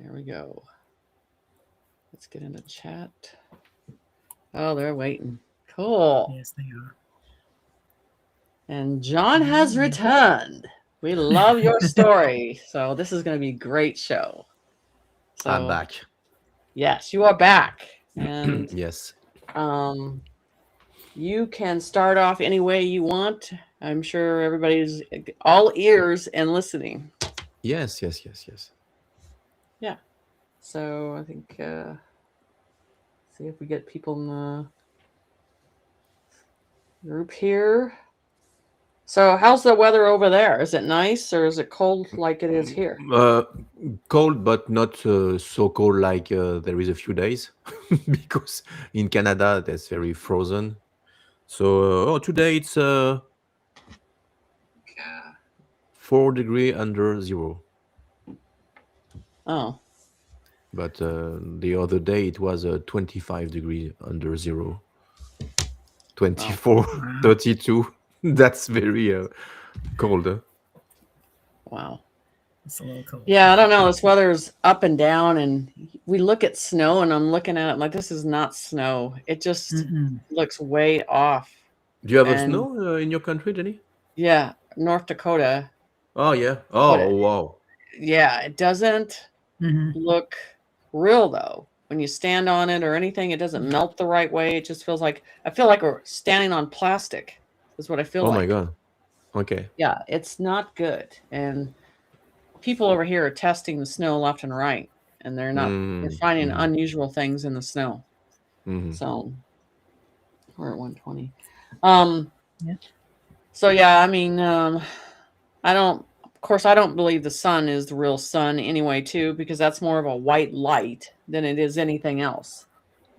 There we go. Let's get into chat. Oh, they're waiting. Cool. Yes, they are. And John has returned. We love your story. So this is going to be a great show. I'm So back. yes, you are back. And Yes. you can start off any way you want. I'm sure everybody's all ears and listening. Yes. Yeah. So I think see if we get people in the group here. So how's the weather over there? Is it nice or is it cold like it is here? Cold, but not so cold like there is a few days, because in Canada that's very frozen. So today it's 4 degree under zero. Oh. But the other day it was 25 degrees under zero. 24, 32. That's very cold. Wow. It's a little cold. Yeah, I don't know. This weather's up and down, and we look at snow, and I'm looking at it like this is not snow. It just looks way off. Do you have a And snow in your country, Jenny? yeah, North Dakota. Oh yeah. But Oh wow. yeah, it doesn't look real though. When you stand on it or anything, it doesn't melt the right way. It just feels like I feel like we're standing on plastic. Is what I feel Oh like. my God. Okay. Yeah, it's not good. And people over here are testing the snow left and right, and they're finding unusual things in the snow. So we're at 120. Yeah. So yeah, I mean, I don't. Of course, I don't believe the sun is the real sun anyway, too, because that's more of a white light than it is anything else.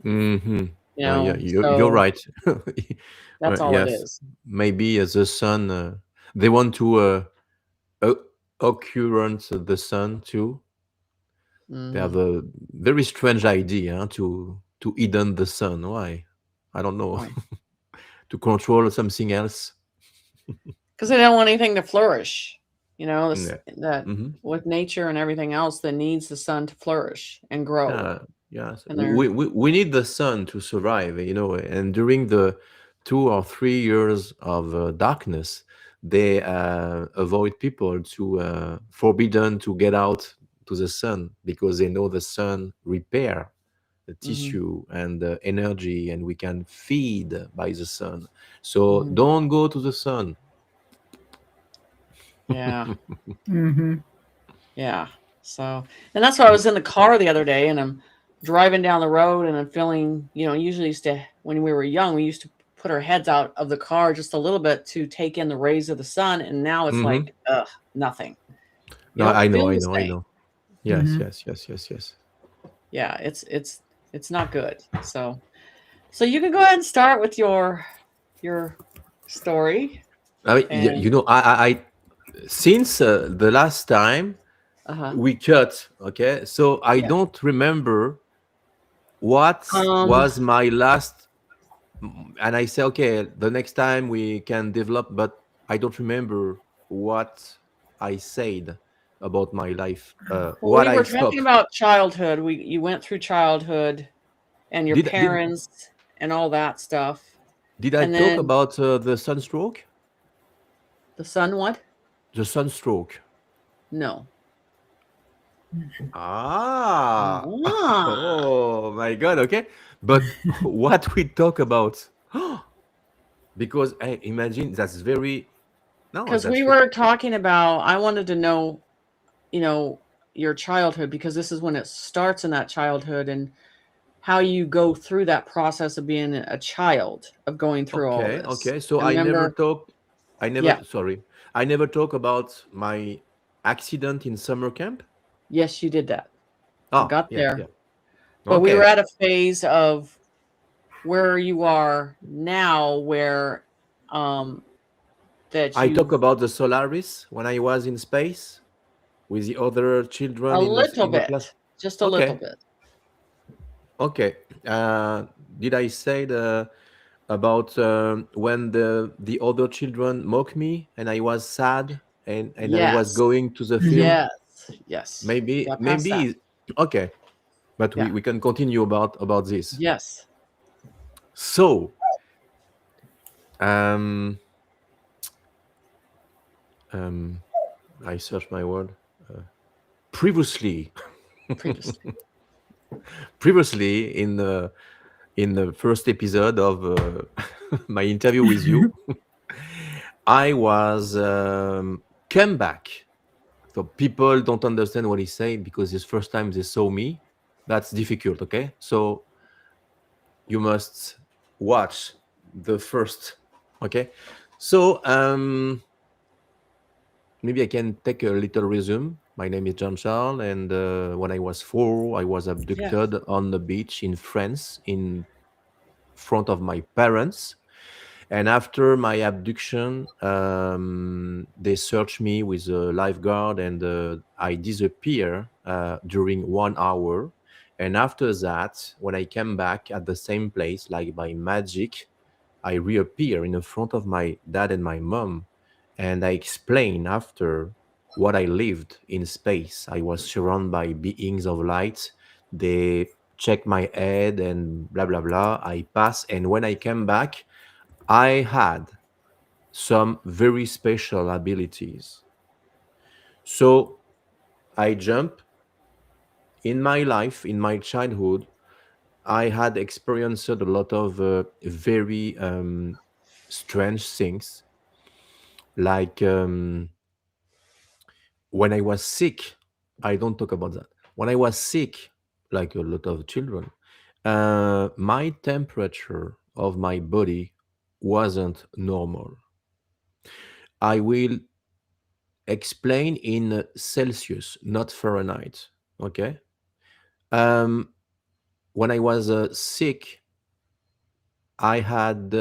Mm-hmm. You know, Yeah, you're so right. that's all it Yes, is. maybe as the sun, they want to occurrence the sun too. They have a very strange idea to hidden the sun. Why? I don't know. Right. To control something else. Because they don't want anything to flourish. You know, Yeah. that with nature and everything else that needs the sun to flourish and grow. Yes. And they're We need the sun to survive, and during the 2 or 3 years of darkness, they avoid people to forbidden to get out to the sun, because they know the sun repair the tissue and the energy, and we can feed by the sun. So don't go to the sun. yeah. Yeah. So, and that's why I was in the car the other day, and I'm driving down the road, and I'm feeling, usually used to, when we were young, we used to put our heads out of the car just a little bit to take in the rays of the sun, and now it's like, nothing. You No, don't I know, feel I the know, I same. know. Yes. Yeah, it's not good. So you can go ahead and start with your story. I mean, And I since the last time we cut, okay, so I don't remember what was my last, and I say, okay, the next time we can develop, but I don't remember what I said about my life, what we I were stopped. talking about childhood. You went through childhood and your Did parents and all that stuff. did I And talk then about the sunstroke? the sun what? The sunstroke. No. Oh my God. Okay. But what we talk about, because I imagine that's very, no, Because that's we were talking about, I wanted to know, your childhood, because this is when it starts in that childhood and how you go through that process of being a child, of going through all okay. this. Okay. So I remember, yeah, I never talk about my accident in summer camp. yes, you did that. I Oh, got yeah. there. Yeah. But we Okay. were at a phase of where you are now, where that I talk you about the Solaris when I was in space with the other children a in little the bit, class. just a little Okay. bit. Okay. Did I say about when the other children mock me and I was sad, and I was Yes, going to the field? yes, yes. Maybe Got past that. maybe Okay, but Yeah. we can continue about this. Yes. So, um, um, I search my word. Previously, Previously. previously in the first episode of my interview with you, I was came back. So people don't understand what he's saying because it's first time they saw me. That's difficult. Okay, so you must watch the first. Okay, so maybe I can take a little resume. My name is Jean-Charles, and when I was 4, I was Yeah. abducted on the beach in France in front of my parents. And after my abduction, they searched me with a lifeguard, and I disappear during 1 hour. And after that, when I came back at the same place, like by magic, I reappear in the front of my dad and my mom, and I explain after what I lived in space. I was surrounded by beings of light. They check my head and blah blah blah. I pass, and when I came back, I had some very special abilities. So I jump in my life, in my childhood. I had experienced a lot of very strange things, like when I was sick. I don't talk about that. When I was sick, like a lot of children, my temperature of my body wasn't normal. I will explain in Celsius, not Fahrenheit. Okay. Um, when I was sick, I had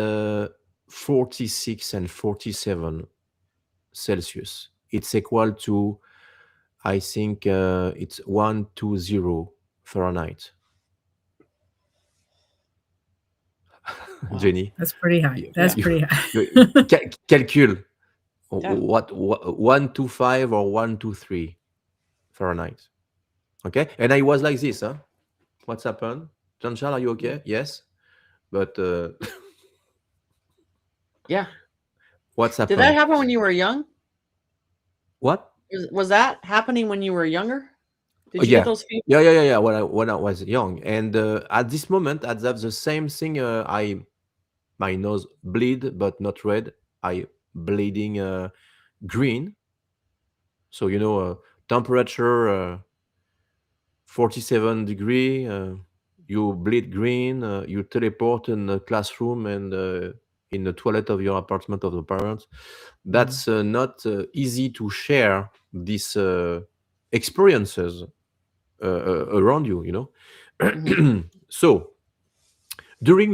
46 and 47 Celsius. It's equal to, I think, it's 120 Fahrenheit. Wow. Jenny, That's pretty high. you, That's Yeah. you, pretty high. calcul Yeah. what 125 or 123 Fahrenheit. Okay, and I was like this. Huh? What's happened? Jean-Charles, are you okay? Yes, but Yeah. what's Did that happened? happen when you were young? What? Was that happening when you were younger? Oh, Did you get yeah. those feelings? Yeah. When I was young, and at this moment, at that the same thing. I My nose bleed, but not red. I bleeding green. So temperature 47 degree. You bleed green. You teleport in the classroom and in the toilet of your apartment of the parents. That's not easy to share these experiences around you. Hmm. So during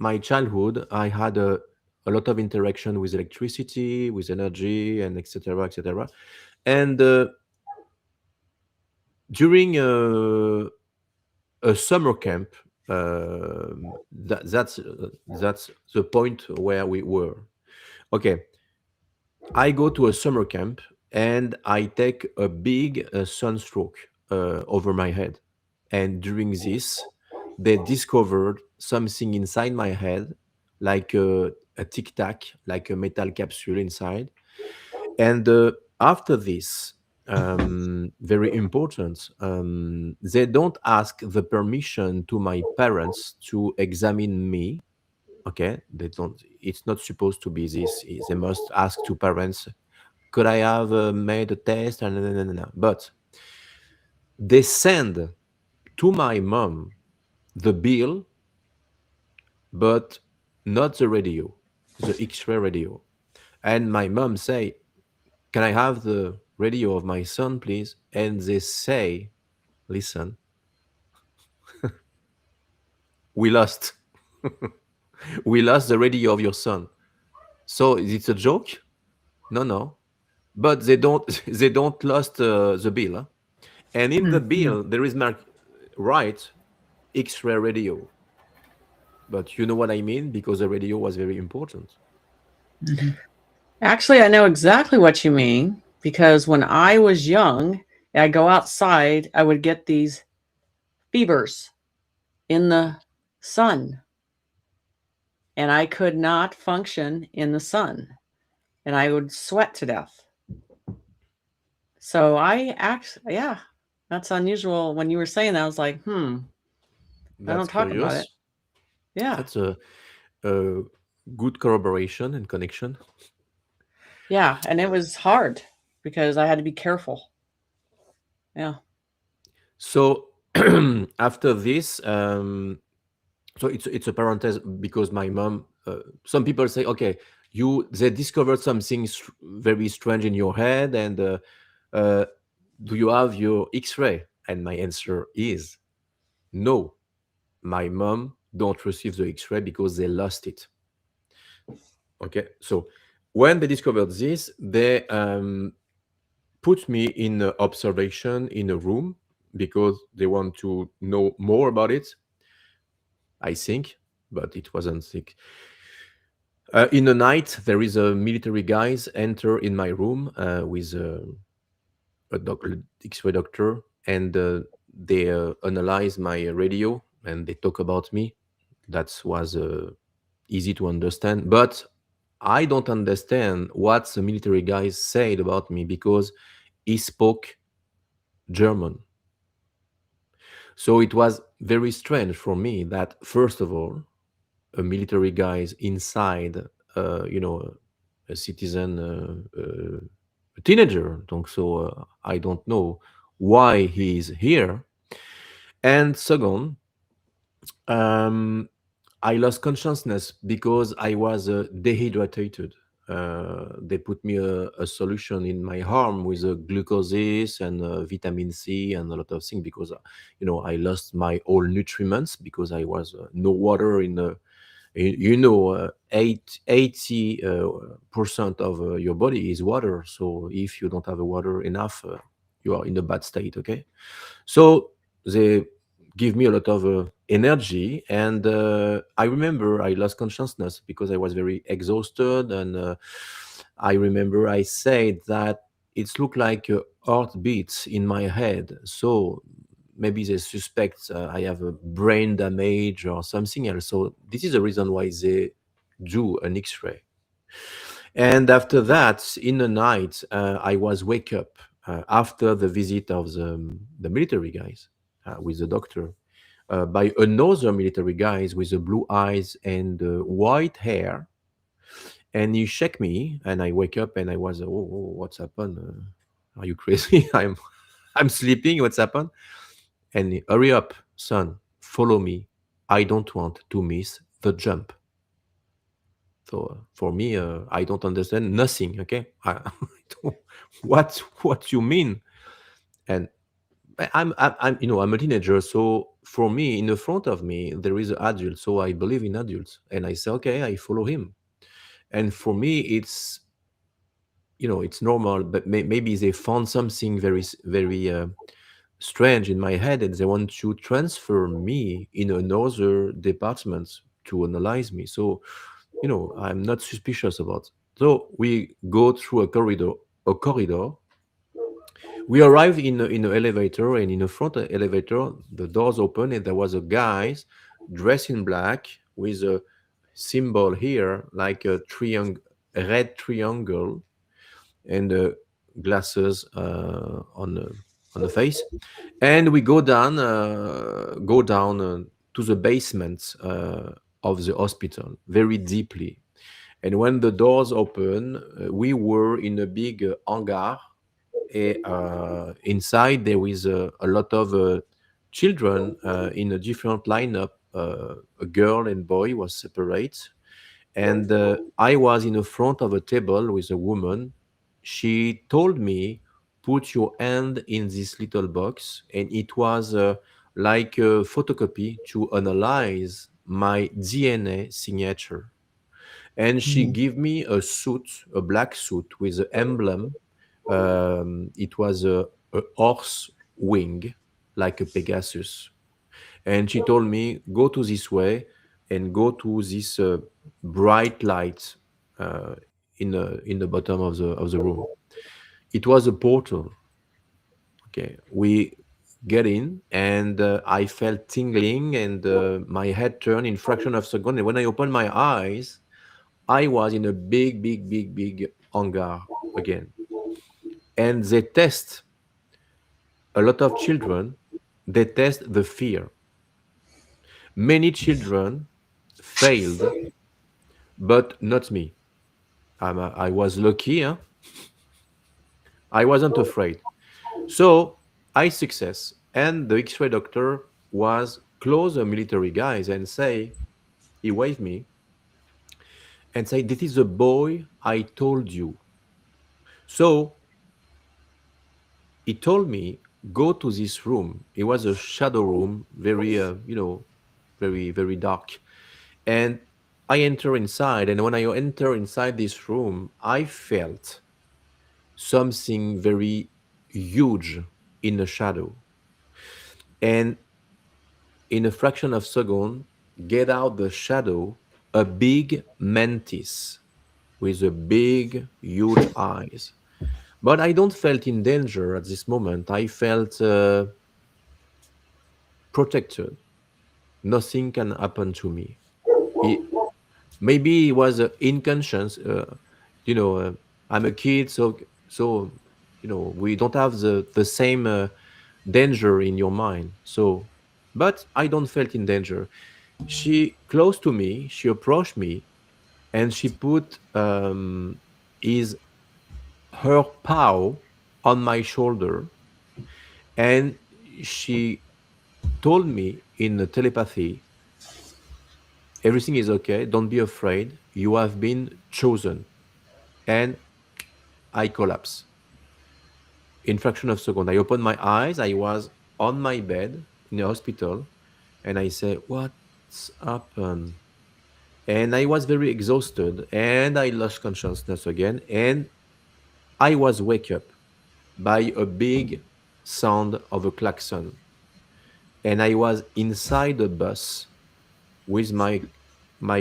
my childhood, I had a lot of interaction with electricity, with energy, and etc. etc. And during a summer camp, that's the point where we were. Okay, I go to a summer camp and I take a big sunstroke over my head. And during this, they discovered something inside my head, like a tic tac, like a metal capsule inside. And after this, very important, they don't ask the permission to my parents to examine me. Okay, they don't. It's not supposed to be this. They must ask to parents, could I have made a test? And no. But they send to my mom the bill, but not the radio, the X-ray radio. And my mom say, can I have the radio of my son, please? And they say, listen, we lost. We lost the radio of your son. So it's a joke? No. But they don't they don't lost the bill. Huh? And in the Yeah. bill, there is marked right X-ray radio. But you know what I mean? Because the radio was very important. Mhm. Actually, I know exactly what you mean because when I was young I go outside, I would get these fevers in the sun, and I could not function in the sun, and I would sweat to death. So I actually, yeah, that's unusual. When you were saying that, I was like, I That's don't talk about it. curious. Yeah. That's a good corroboration and connection. Yeah. And it was hard because I had to be careful. Yeah. So after this, so it's a parenthesis because my mom. Some people say, okay, they discovered something very strange in your head, and uh, do you have your X-ray? And my answer is no. My mom don't receive the X-ray because they lost it. Okay, so when they discovered this, they put me in observation in a room because they want to know more about it. I think, but it wasn't sick. In the night, there is a military guys enter in my room with a X-ray doctor, and they analyze my radio and they talk about me. That was easy to understand, but I don't understand what the military guys said about me because he spoke German. So it was very strange for me that, first of all, a military guys inside, a citizen, a teenager. Donc, so I don't know why he is here. And second, um, I lost consciousness because I was dehydrated. They put me a solution in my arm with glucoses and vitamin C and a lot of things because I lost my all nutriments because I was no water in the 80% of your body is water. So if you don't have water enough, you are in a bad state. Okay, so they give me a lot of energy, and I remember I lost consciousness because I was very exhausted, and I remember I said that it's looked like heartbeats in my head. So maybe they suspect I have a brain damage or something else. So this is the reason why they do an X-ray. And after that, in the night, I was wake up after the visit of the military guys with the doctor by another military guys with the blue eyes and white hair. And he shake me, and I wake up, and I was, what's happened? Are you crazy? I'm sleeping. What's happened? And hurry up, son, follow me. I don't want to miss the jump. So for me, I don't understand nothing. Okay, what you mean? And I'm a teenager, so for me, in the front of me, there is an adult. So I believe in adults, and I say, okay, I follow him. And for me, it's normal, but maybe they found something very very strange in my head, and they want to transfer me in another department to analyze me. So I'm not suspicious about. So we go through a corridor. We arrive in an elevator, and in the front elevator, the doors open, and there was a guy dressed in black with a symbol here, like a triangle, a red triangle, and glasses on the face. And we go down to the basement of the hospital very deeply. And when the doors open, we were in a big hangar. Inside there is a lot of children in a different lineup. A girl and boy was separate, and I was in the front of a table with a woman. She told me, put your hand in this little box, and it was like a photocopy to analyze my DNA signature. And she Mhm. gave me a suit, a black suit with an emblem. It was a horse wing, like a Pegasus. And she told me, go to this way and go to this bright light uh, in the bottom of the room. It was a portal. Okay, we get in, and I felt tingling, and my head turned in fraction of a second. And when I opened my eyes, I was in a big, big, big, big hangar again. And they test a lot of children. They test the fear. Many children failed, but not me. I was lucky. Huh? I wasn't afraid. So I success. And the X-ray doctor was close a military guys and say, he waved me and say, this is the boy I told you. So he told me, go to this room. It was a shadow room, very, very, very dark. And I enter inside. And when I enter inside this room, I felt something very huge in the shadow. And in a fraction of a second, get out the shadow, a big mantis with a big, huge eyes. But I don't felt in danger at this moment. I felt protected. Nothing can happen to me. It, maybe it was inconscious. You know, I'm a kid, so we don't have the same danger in your mind. So, but I don't felt in danger. She close to me. She approached me, and she put his her paw on my shoulder, and she told me in the telepathy, everything is okay, don't be afraid, you have been chosen. And I collapsed in fraction of a second. I opened my eyes, I was on my bed in the hospital, and I said, what's happened? And I was very exhausted, and I lost consciousness again, and I was wake up by a big sound of a klaxon. And I was inside the bus with my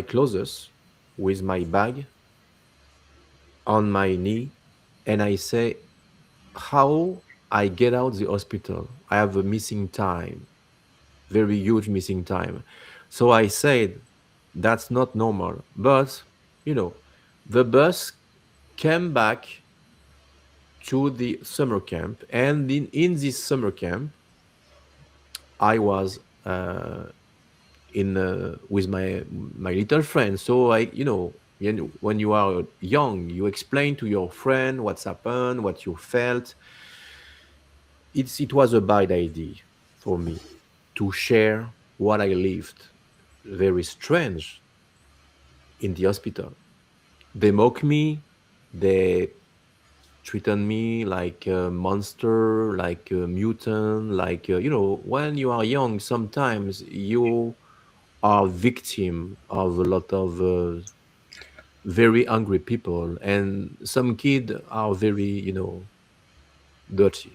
clothes, with my bag on my knee, and I say, how I get out the hospital? I have a missing time, very huge missing time. So I said, that's not normal. But the bus came back to the summer camp, and in this summer camp, I was in with my little friend. So when you are young, you explain to your friend what's happened, what you felt. It was a bad idea for me to share what I lived. Very strange in the hospital. They mock me. They treated me like a monster, like a mutant, like when you are young, sometimes you are victim of a lot of very angry people, and some kids are very dirty.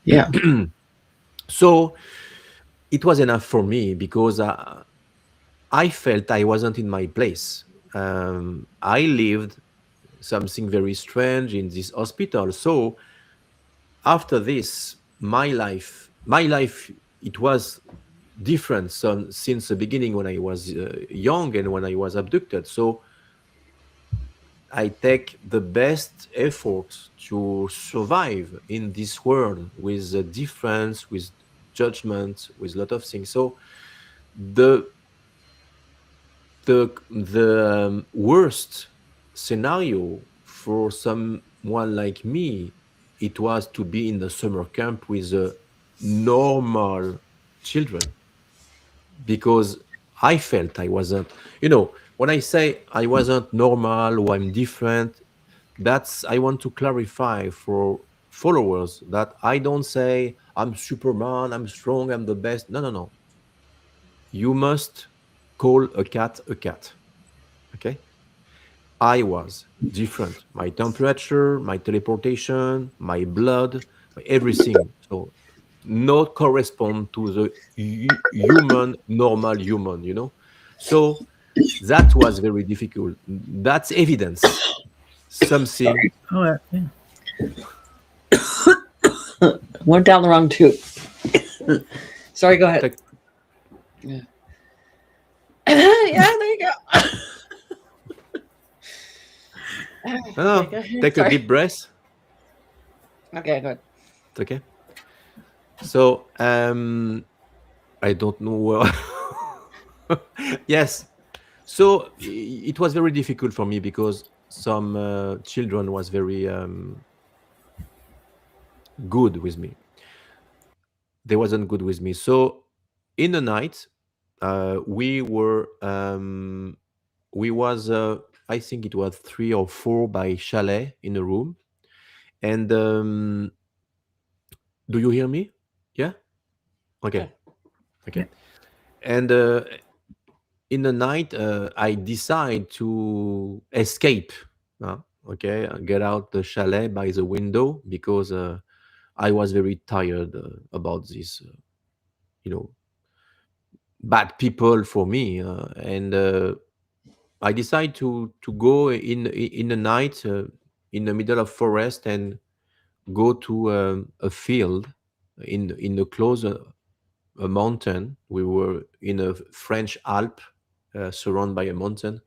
Yeah. So it was enough for me because I felt I wasn't in my place. I lived something very strange in this hospital. So after this, my life, it was different since the beginning when I was young and when I was abducted. So I take the best effort to survive in this world with a difference, with judgment, with a lot of things. So the the worst scenario for someone like me, it was to be in the summer camp with normal children, because I felt I wasn't, when I say I wasn't normal or I'm different, that's, I want to clarify for followers that I don't say I'm Superman, I'm strong, I'm the best. No, no, no. You must call a cat a cat. Okay? I was different. My temperature, my teleportation, my blood, everything. So not correspond to the human, normal human. So that was very difficult. That's evidence. Something Oh, yeah. Went down the wrong tube. Sorry, go ahead. Yeah. Yeah, there you go. No, Okay, go ahead. take a Sorry. deep breath. Okay, good. It's okay. So, I don't know where. Yes. So it was very difficult for me because some children was very good with me. They wasn't good with me. So in the night, we were we was I think it was 3 or 4 by chalet in a room. And do you hear me? Yeah. Okay. Okay. And in the night, I decide to escape. Okay, get out the chalet by the window because I was very tired about this, bad people for me, and I decide to go in the night in the middle of forest and go to a field in the close a mountain. We were in a French Alp, surrounded by a mountain,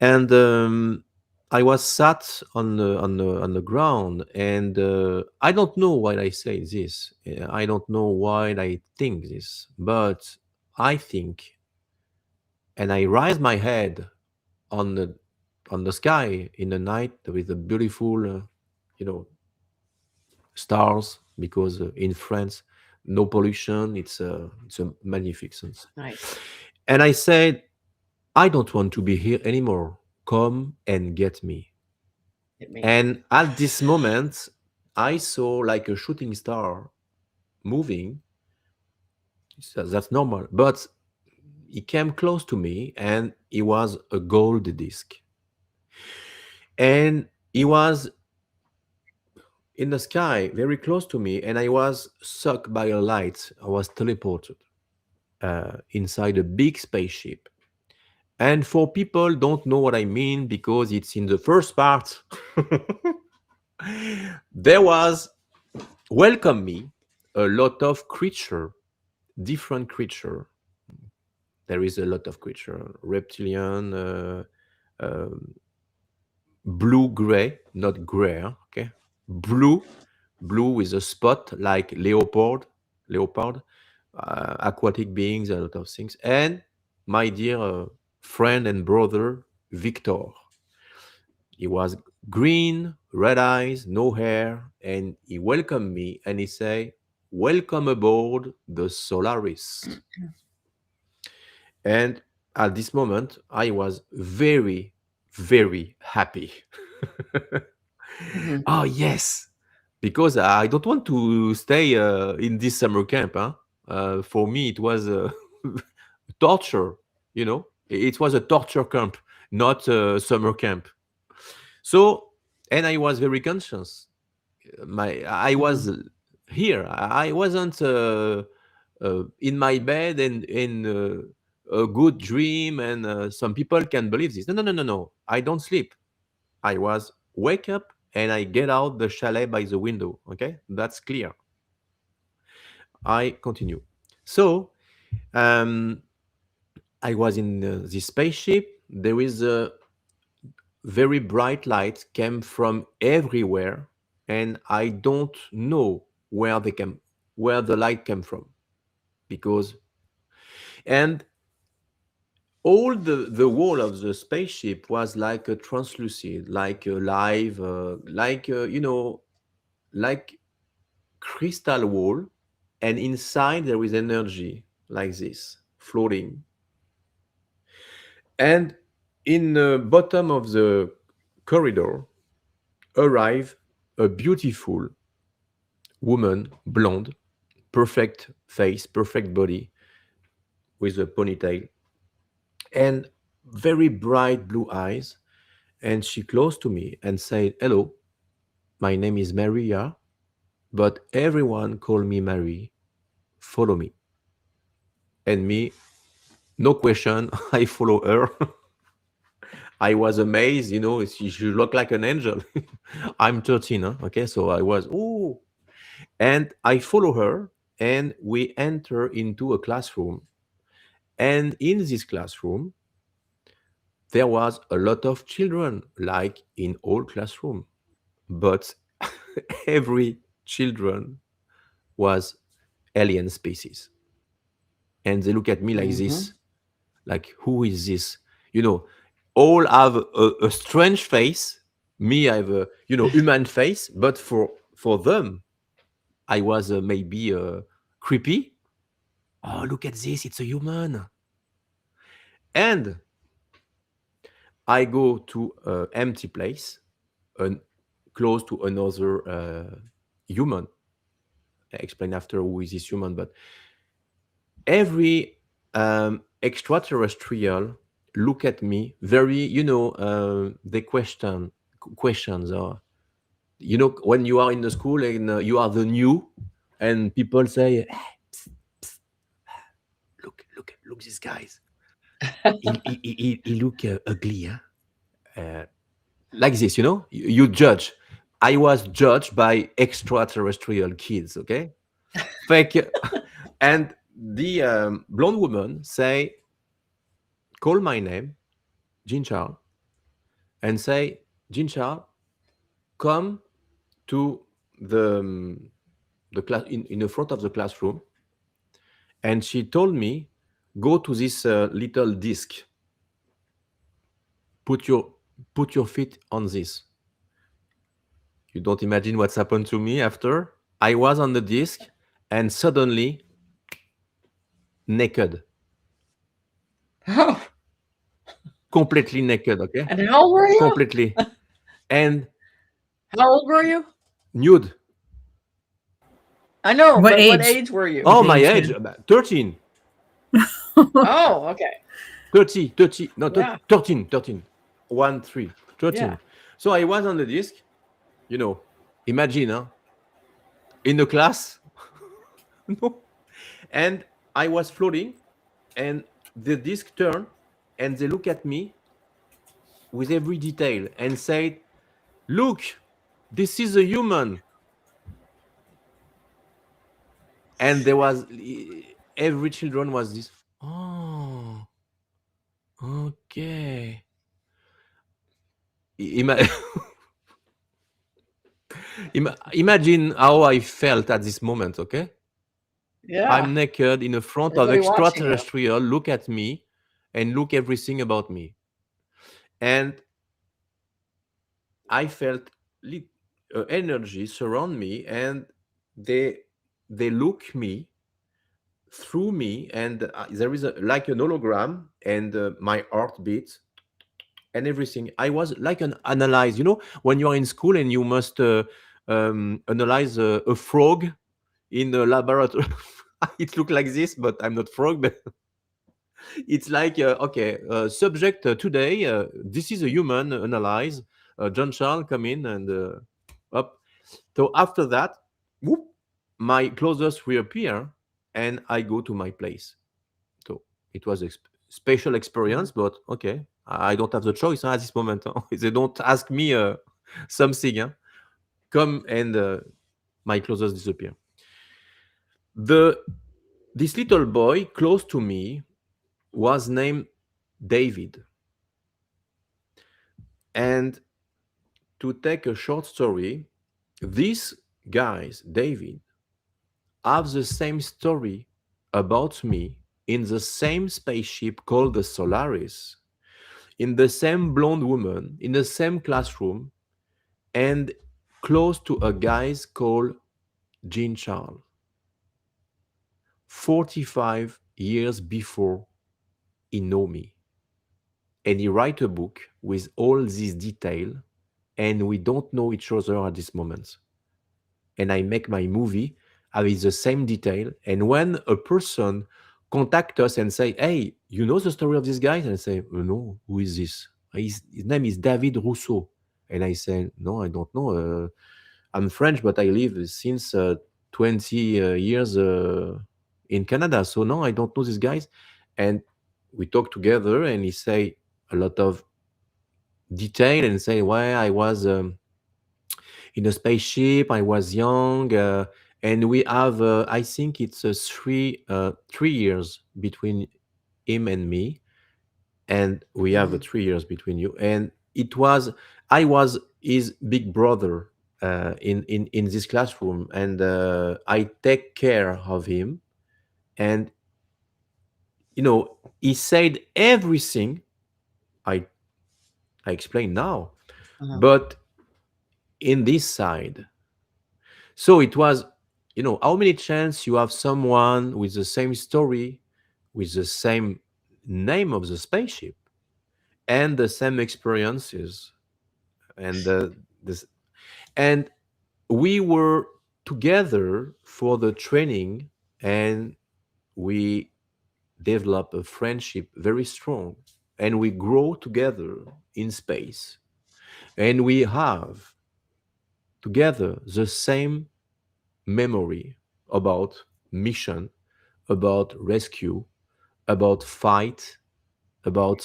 and I was sat on the ground, and I don't know why I say this. I don't know why I think this, but I think, and I raise my head on the sky in the night with the beautiful, you know, stars, because in France, no pollution. It's a magnificence. Nice. And I said, I don't want to be here anymore. Come and get me. Hit me. And at this moment, I saw like a shooting star moving. So that's normal. But he came close to me and he was a gold disc. And he was in the sky very close to me, and I was sucked by a light. I was teleported inside a big spaceship. And for people don't know what I mean because it's in the first part. There was welcome me a lot of creature, different creature. There is a lot of creature, reptilian, blue gray, not gray, okay, blue with a spot like leopard, aquatic beings, a lot of things. And my dear friend and brother Victor, he was green, red eyes, no hair, and he welcomed me and he said, welcome aboard the Solaris. And at this moment I was very, very happy. Mhm. Oh yes, because I don't want to stay in this summer camp. For me, it was torture. It was a torture camp, not a summer camp. So, and I was very conscious. I was here. I wasn't in my bed and in a good dream. And some people can believe this. No, no, no, no, no. I don't sleep. I was wake up and I get out the chalet by the window. Okay, that's clear. I continue. So I was in this spaceship. There is a very bright light came from everywhere, and I don't know where the light came from, because and all the wall of the spaceship was like a translucid, like a live, like like crystal wall, and inside there is energy like this floating. And in the bottom of the corridor arrive a beautiful woman, blonde, perfect face, perfect body, with a ponytail and very bright blue eyes. And she close to me and said, hello, my name is Maria, but everyone call me Mary. Follow me. And me, no question, I follow her. I was amazed, she looked like an angel. I'm 13, huh? Okay, so I was, oh. And I follow her, and we enter into a classroom. And in this classroom, there was a lot of children, like in all classroom, but every children was alien species. And they look at me like Mm-hmm. this, like, who is this? You know, all have a strange face. Me, I have a, human face, but for them, I was maybe creepy. Oh, look at this, it's a human. And I go to an empty place, and close to another human. I explain after who is this human, but every extraterrestrial look at me very, they questions are, when you are in the school and you are the new, and people say, "Hey, psst, psst, look these guys, he look ugly, huh?" Like this, you judge. I was judged by extraterrestrial kids, okay, fake. And the blonde woman say, call my name, Jean-Charles, and say, Jean-Charles, come to the class, in the front of the classroom. And she told me, go to this little disc, put your feet on this. You don't imagine what's happened to me after. I was on the disc, and suddenly naked, Oh, completely naked, okay, and how old were you? completely, and How old were you? nude. I know, What but what age? age were you? Oh, What my age age, then? about 13. Oh, okay. 30, no, Yeah. 13, 13. 1, 3, 13. Yeah. So I was on the disc, imagine, huh? In the class. No. And I was floating, and the disc turned, and they look at me with every detail and said, look, this is a human. And there was, every children was this, oh, okay. Ima- Imagine how I felt at this moment, okay? Yeah. I'm naked in the front of Everybody watching you. extraterrestrial, look at me and look everything about me. And I felt energy surround me, and they they look me through me, and there is like an hologram, and my heart beats and everything. I was like an analyze, when you are in school and you must analyze a frog in a laboratory. It looked like this, but I'm not frog. But it's like, okay, subject today. This is a human. Analyze. Jean-Charles, come in and up. So after that, whoop, my closest reappear, and I go to my place. So it was a special experience, but okay, I don't have the choice, at this moment. They don't ask me something. Come, and my closest disappear. This little boy close to me was named David. And to take a short story, these guys, David, have the same story about me in the same spaceship called the Solaris, in the same blonde woman, in the same classroom, and close to a guy called Jean-Charles. 45 years before he know me. And he write a book with all this detail, and we don't know each other at this moment. And I make my movie with the same detail. And when a person contact us and say, hey, you know the story of this guy? And I say, no, who is this? His name is David Rousseau. And I say, no, I don't know. I'm French, but I live since 20 years in Canada. So no, I don't know these guys. And we talk together, and he say a lot of detail, and say, well, I was in a spaceship, I was young, and we have I think it's 3 years between him and me, and we have Mhm. 3 years between you. And it was, I was his big brother in this classroom, and I take care of him. And he said everything i I explain now, Uh-huh. but in this side. So it was, how many chance you have someone with the same story, with the same name of the spaceship, and the same experiences, and this, and we were together for the training, and we develop a friendship very strong, and we grow together in space, and we have together the same memory about mission, about rescue, about fight, about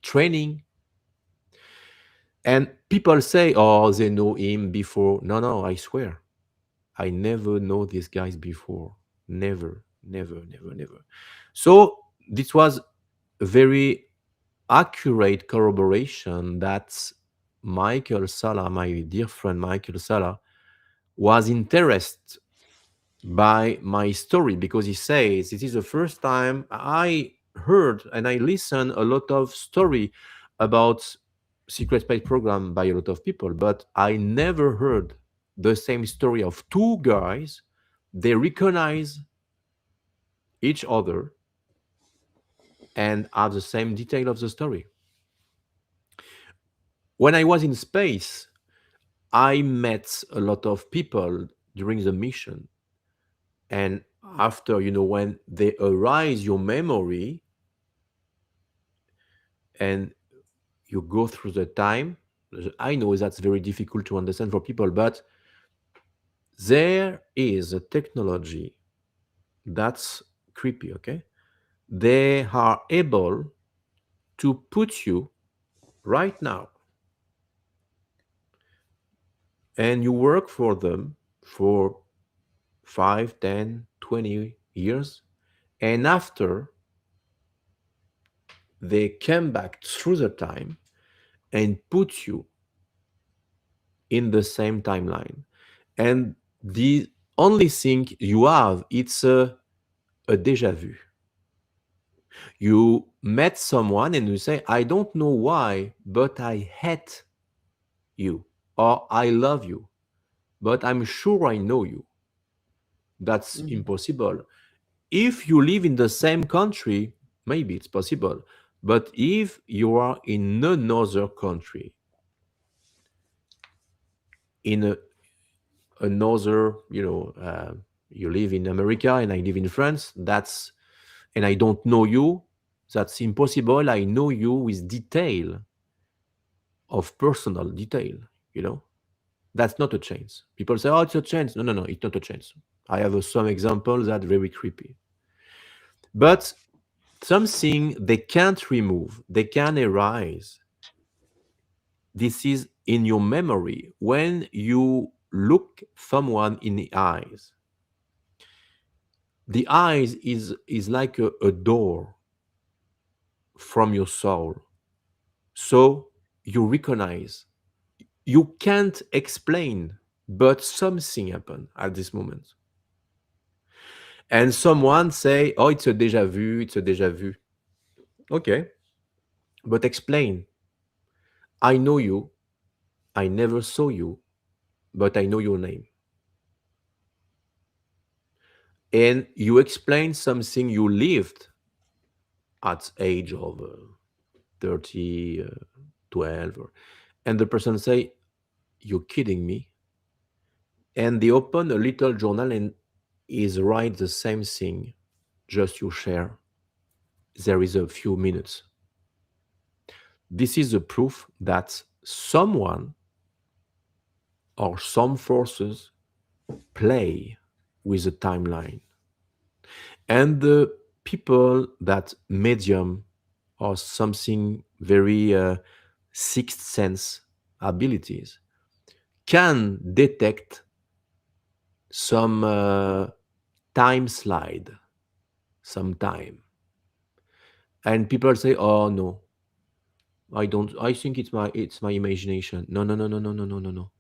training. And people say, oh, they know him before. No, no, I swear. I never know these guys before. Never, never, never, never. So this was a very accurate corroboration that Michael Sala, my dear friend Michael Sala, was interested by my story, because he says this is the first time I heard and I listened a lot of story about secret space program by a lot of people, but I never heard the same story of two guys. They recognize each other and have the same detail of the story. When I was in space, I met a lot of people during the mission, and after, when they arise your memory and you go through the time, I know that's very difficult to understand for people, but there is a technology that's creepy, okay? They are able to put you right now, and you work for them for 5, 10, 20 years, and after they come back through the time and put you in the same timeline. And the only thing you have, it's a deja vu. You met someone and you say, I don't know why, but I hate you, or I love you, but I'm sure I know you. That's Mhm. impossible. If you live in the same country, maybe it's possible. But if you are in another country, in another, you live in America and I live in France, and I don't know you, that's impossible. I know you with detail, of personal detail, you know. That's not a chance. People say, oh, it's a chance. No, no, no, it's not a chance. I have some examples that very creepy. But something they can't remove, they can erase. This is in your memory. When you look someone in the eyes is like a door from your soul. So you recognize. You can't explain, but something happened at this moment. And someone say, oh, it's a deja vu, it's a deja vu. Okay, but explain. I know you. I never saw you, but I know your name. And you explain something you lived at age of 30, 12. And the person say, you're kidding me. And they open a little journal and is write the same thing, just you share. There is a few minutes. This is a proof that someone or some forces play with the timeline. And the people that medium or something very sixth sense abilities can detect some time slide, some time, and people say, "Oh no, I don't. I think it's my imagination." No, no, no, no, no, no, no, no, no.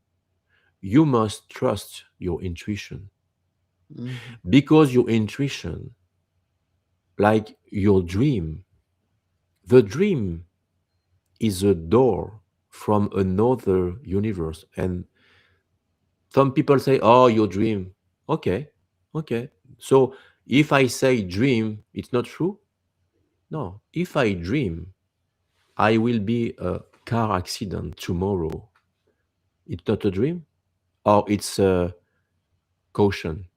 You must trust your intuition, Mhm. because your intuition, like your dream, the dream is a door from another universe. And some people say, "Oh, your dream." Okay, okay. So if I say dream, it's not true. No, if I dream I will be a car accident tomorrow, it's not a dream, or it's a caution.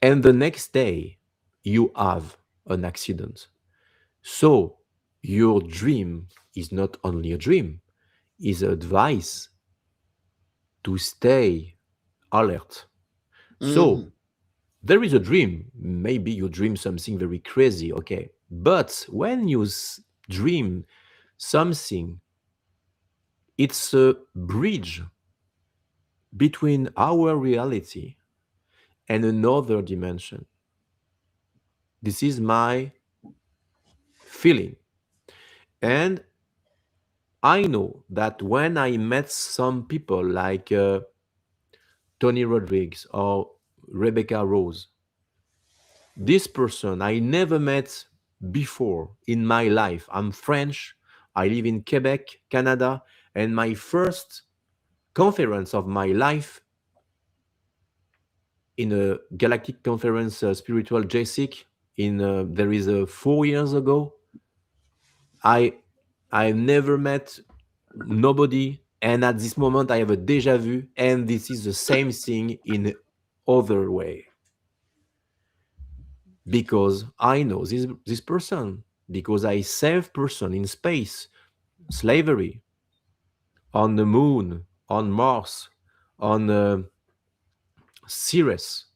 And the next day, you have an accident. So your dream is not only a dream, is advice to stay alert. So Mhm. there is a dream. Maybe you dream something very crazy, okay. But when you dream something, it's a bridge between our reality and another dimension. This is my feeling. And I know that when I met some people like Tony Rodriguez or Rebecca Rose, this person I never met before in my life. I'm French, I live in Quebec, Canada, and my first conference of my life in a galactic conference, spiritual JSIC, in there is 4 years ago. I I never met nobody, and at this moment I have a deja vu, and this is the same thing in other way, because I know this person, because I save person in space, slavery, on the moon, on Mars, on Sirius.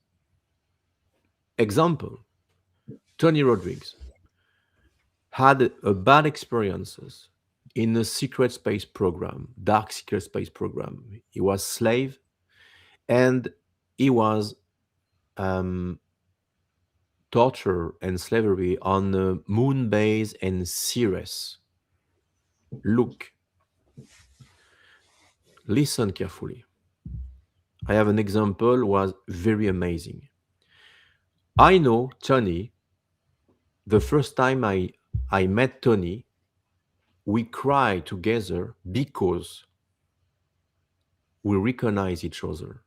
Example: Tony Rodriguez had a bad experiences in a secret space program, dark secret space program. He was slave, and he was um, torture and slavery on the moon base and Sirius. Look, listen carefully. I have an example was very amazing. I know Tony. The first time I met Tony, we cried together because we recognize each other.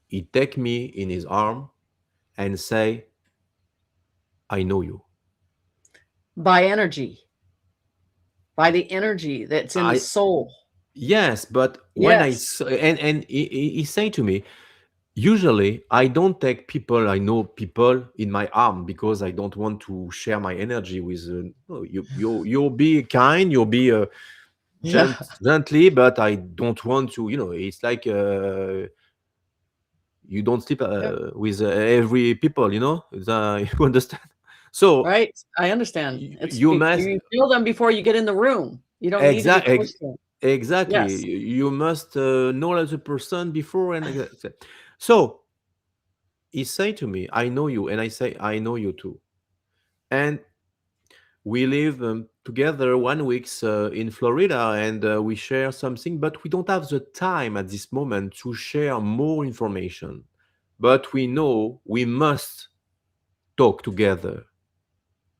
He take me in his arm and say, "I know you." By energy, by the energy that's in the I soul. Yes, but when Yes. and he say to me, usually I don't take people, I know people in my arm, because I don't want to share my energy with. No, you'll be kind, you'll be Yeah. gently, but I don't want to. It's like you don't sleep Yep. with every people. You understand? So Right. I understand. It's you must you feel them before you get in the room. You don't need to get exact close to them. exactly. Yes. You must know as a person before, and so he say to me, "I know you," and I say, "I know you too." And we live together 1 week in Florida, and we share something, but we don't have the time at this moment to share more information. But we know we must talk together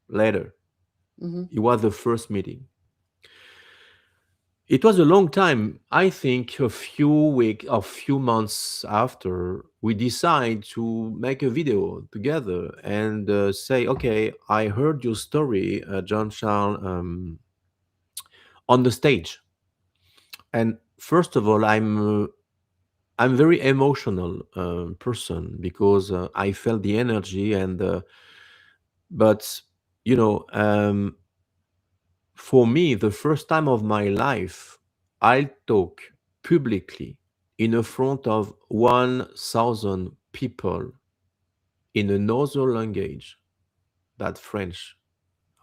later. Hmm. It was the first meeting. It was a long time. I think a few weeks or few months after, we decide to make a video together and say, "Okay, I heard your story, John Charles, on the stage." And first of all, I'm very emotional person, because I felt the energy, and but you know for me, the first time of my life, I talk publicly in a front of 1,000 people in another language than French.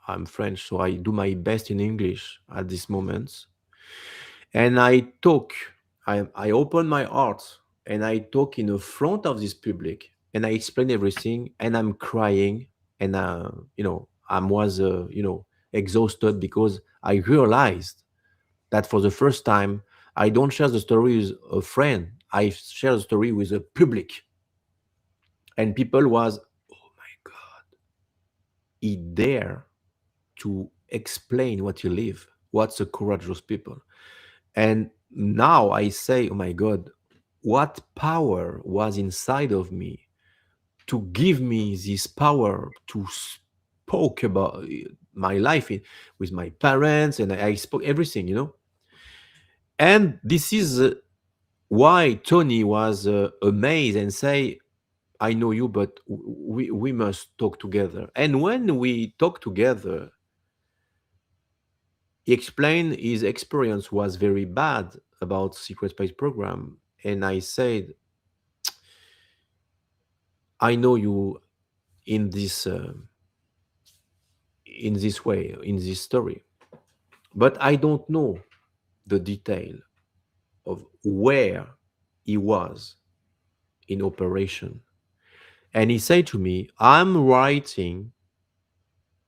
I'm French, so I do my best in English at this moment. And I talk, I open my heart, and I talk in the front of this public, and I explain everything, and I'm crying, and I was exhausted because I realized that for the first time I don't share the story with a friend. I share the story with a public, and people was, oh my God, he dare to explain what you live. What's a courageous people? And now I say, oh my God, what power was inside of me to give me this power to spoke about my life with my parents, and I spoke everything. And this is why Tony was amazed and say, I know you, but we must talk together. And when we talk together, he explained his experience was very bad about secret space program, and I said, I know you in this way, in this story, but I don't know the detail of where he was in operation. And he said to me, I'm writing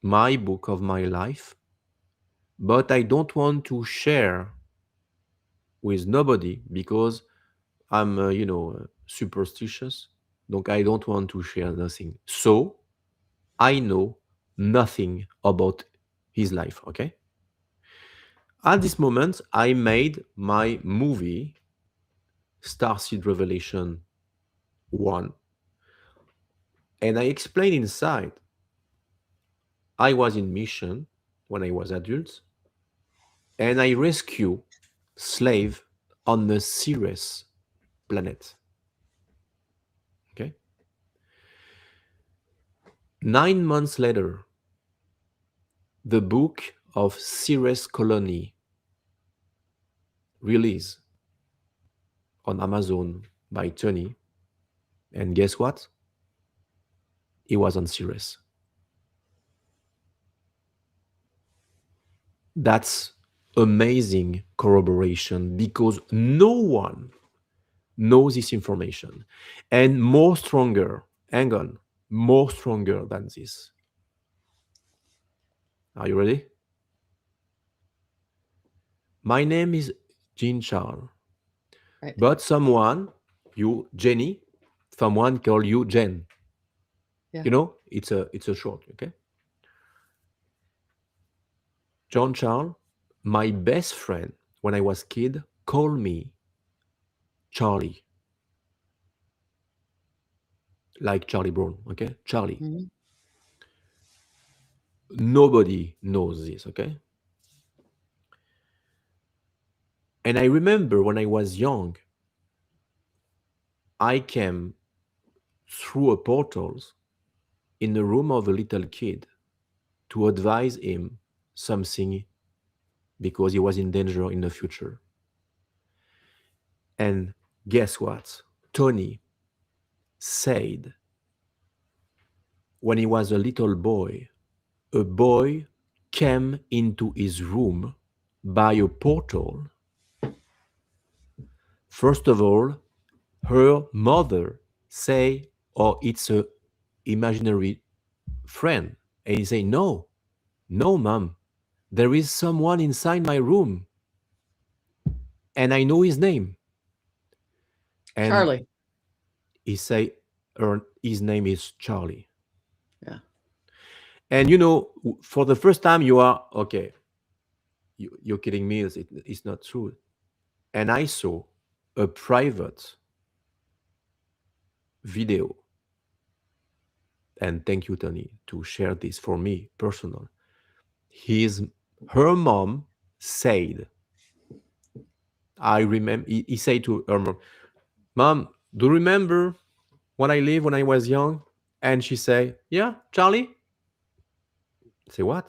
my book of my life, but I don't want to share with nobody because I'm, superstitious. Donc I don't want to share nothing. So I know nothing about his life. Okay. At this moment, I made my movie, Starseed Revelation 1, and I explained inside I was in mission when I was adult, and I rescue slave on a Sirius planet. Okay. 9 months later, the book of Sirius Colony released on Amazon by Tony, and guess what? He was on Sirius. That's amazing corroboration because no one knows this information, and more stronger, hang on, more stronger than this. Are you ready? My name is Jean-Charles, Right. but you Jenny, someone call you Jen. Yeah. It's a short, okay? Jean-Charles, my best friend when I was kid, called me Charlie, like Charlie Brown, okay? Charlie. Mm-hmm. Nobody knows this, okay? And I remember when I was young, I came through a portals in the room of a little kid to advise him something because he was in danger in the future. And guess what? Tony said when he was a little boy, a boy came into his room by a portal. First of all, her mother say, oh, it's a imaginary friend. And he say, no, mom, there is someone inside my room and I know his name. And Charlie. he say, his name is Charlie. Yeah. And for the first time you are, okay, you're kidding me, it's not true. And I saw a private video, and thank you, Tony, to share this for me personal. Her mom said, I remember, he said to her mom, do you remember when I lived when I was young? And she say, yeah, Charlie. Say what?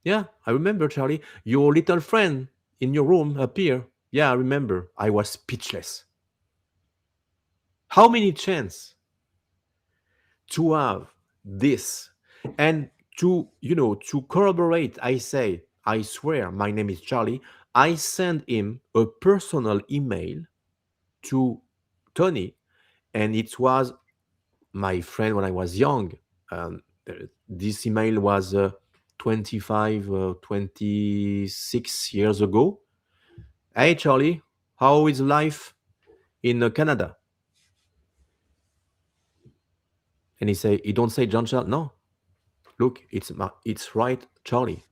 Yeah, I remember, Charlie. Your little friend in your room appear. Yeah, I remember. I was speechless. How many chance to have this? And to corroborate, I say, I swear my name is Charlie. I send him a personal email to Tony, and it was my friend when I was young. This email was 25, 26 years ago. Hey, Charlie, how is life in Canada? And he don't say John Charles. No, look, it's right, Charlie.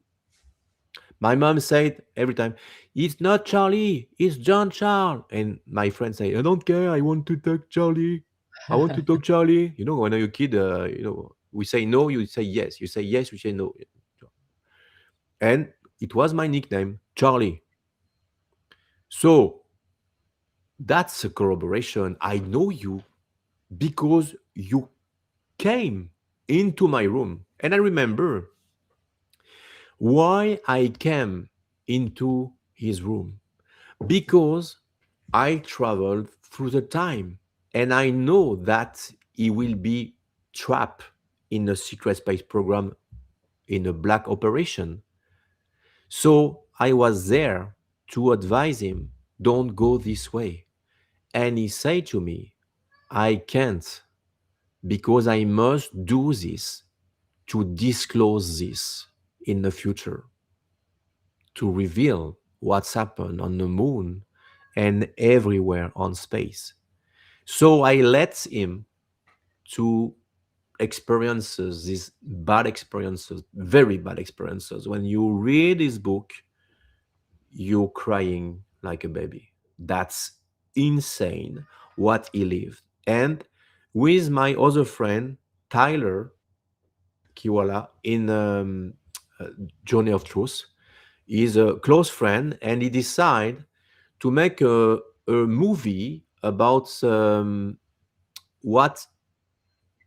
My mom said every time, it's not Charlie, it's John Charles. And my friend say, I don't care, I want to talk Charlie. I want to talk Charlie. You know, when you're a kid, we say no, you say yes. You say yes, we say no. And it was my nickname, Charlie. So that's a corroboration. I know you because you came into my room. And I remember why I came into his room. Because I traveled through the time and I know that he will be trapped in a secret space program in a black operation. So I was there to advise him, don't go this way. And he said to me, I can't because I must do this to disclose this in the future, to reveal what's happened on the moon and everywhere on space. So I let him to experiences, these bad experiences, very bad experiences. When you read his book, you're crying like a baby. That's insane what he lived. And with my other friend, Tyler Kiwala, in uh, Journey of Truth, he's a close friend, and he decided to make a movie about what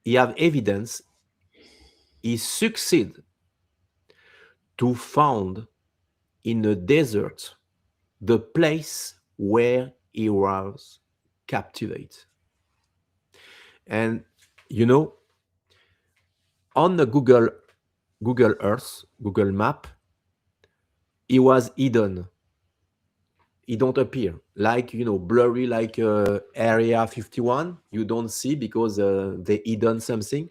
he have evidence he succeed to found in the desert the place where he was captivated. And you know, on the Google Earth, Google Map, he was hidden. He don't appear, like, blurry, like Area 51. You don't see because they hidden something.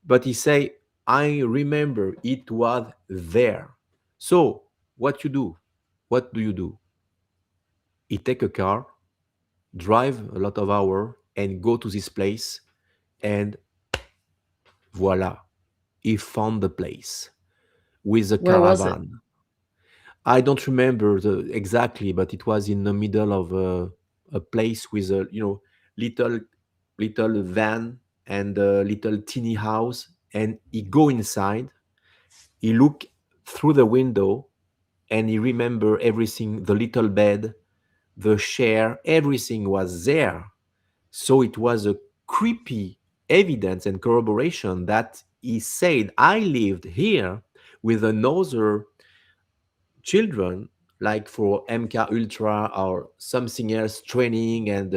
But he say, I remember it was there. So what you do? What do you do? He take a car, drive a lot of hour, and go to this place, and voila, he found the place with a Where was it? caravan. I don't remember exactly, but it was in the middle of a place with a little little van and a little teeny house. And he go inside, he look through the window, and he remember everything, the little bed, the chair, everything was there. So it was a creepy evidence and corroboration that he said, I lived here with another children, like for MK Ultra or something else training, and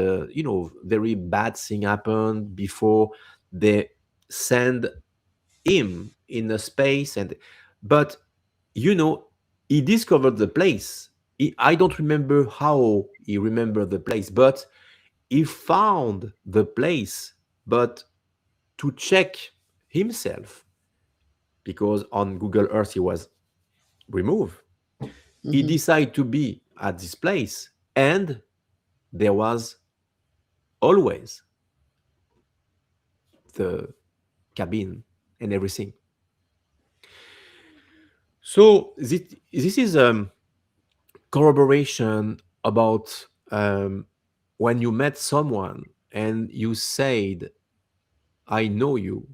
very bad thing happened before they send him in a space. And but you know he discovered the place. I don't remember how he remembered the place, but he found the place. But to check himself, because on Google Earth he was removed, he Hmm. decided to be at this place, and there was always the cabin and everything. So this is corroboration about when you met someone and you said, I know you,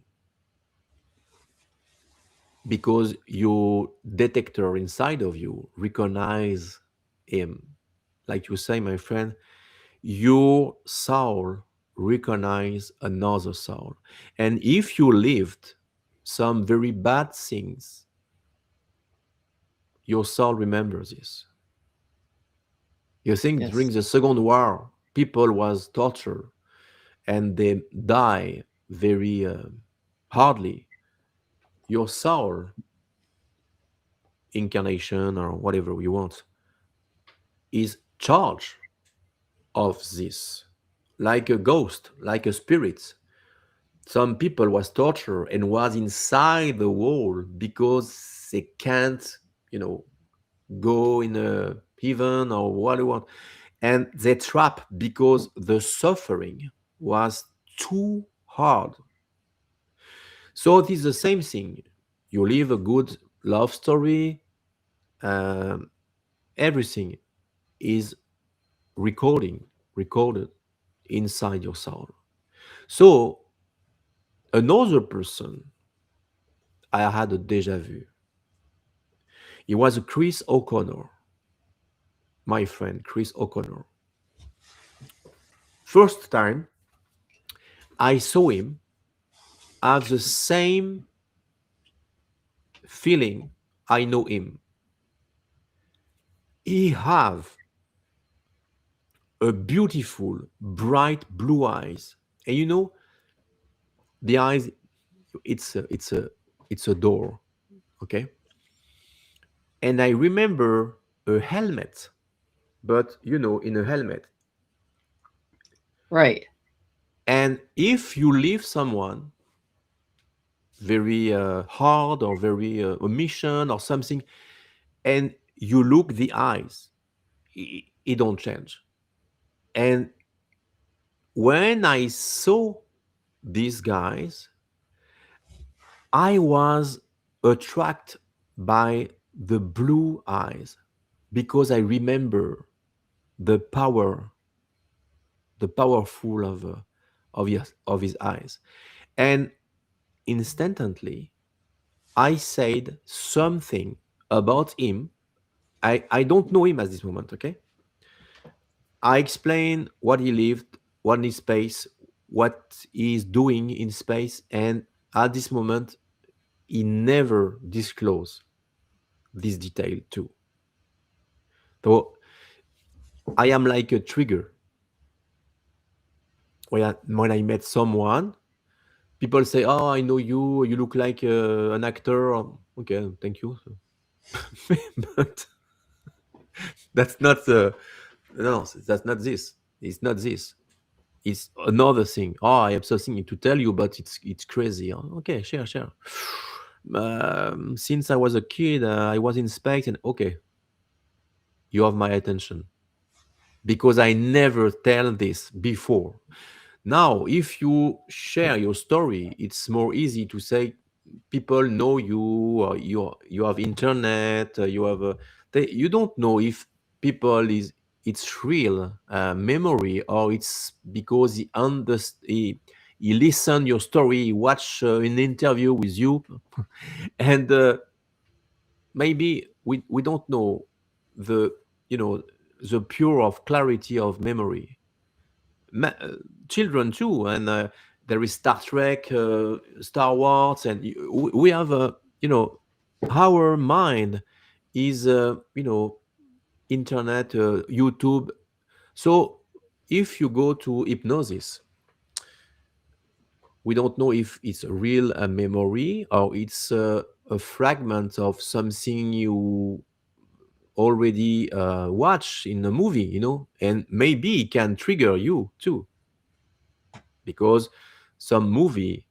because your detector inside of you recognize him. Like you say, my friend, your soul recognize another soul. And if you lived some very bad things, your soul remembers this. You think during Yes. the Second War, people was tortured and they die very hardly. Your soul, incarnation or whatever you want, is charged of this like a ghost, like a spirit. Some people was tortured and was inside the wall because they can't, you know, go in a heaven or what you want, and they trap because the suffering was too hard. So it is the same thing. You live a good love story, um, everything is recorded inside your soul. So another person, I had a deja vu. It was Chris O'Connor, my friend Chris O'Connor. First time I saw him, have the same feeling. I know him. He have a beautiful, bright blue eyes, and you know the eyes. It's a door, okay. And I remember a helmet, but you know, in a helmet. Right. And if you leave someone very hard or very a mission or something, and you look the eyes, it don't change. And when I saw these guys, I was attracted by the blue eyes because I remember the power, the powerful of his eyes, and instantly I said something about him. I don't know him at this moment, okay? I explained what he lived, what in space, what he's doing in space, and at this moment, he never disclosed this detail too. So I am like a trigger. When I met someone, people say, "Oh, I know you. You look like an actor." Okay, thank you. But that's not the no. That's not this. It's not this. It's another thing. Oh, I have something to tell you, but it's crazy. Oh, okay, share. Since I was a kid, I was in space, and okay, you have my attention because I never tell this before. Now, if you share your story, it's more easy to say people know you. You have internet. You have you don't know if people is it's real memory or it's because he listen your story, he watch an interview with you, and maybe we don't know the you know the pure of clarity of memory. Children too, and there is Star Trek, Star Wars, and we have our mind is internet, YouTube. So if you go to hypnosis, we don't know if it's a real memory or it's a fragment of something you already watch in a movie, and maybe it can trigger you too because some movie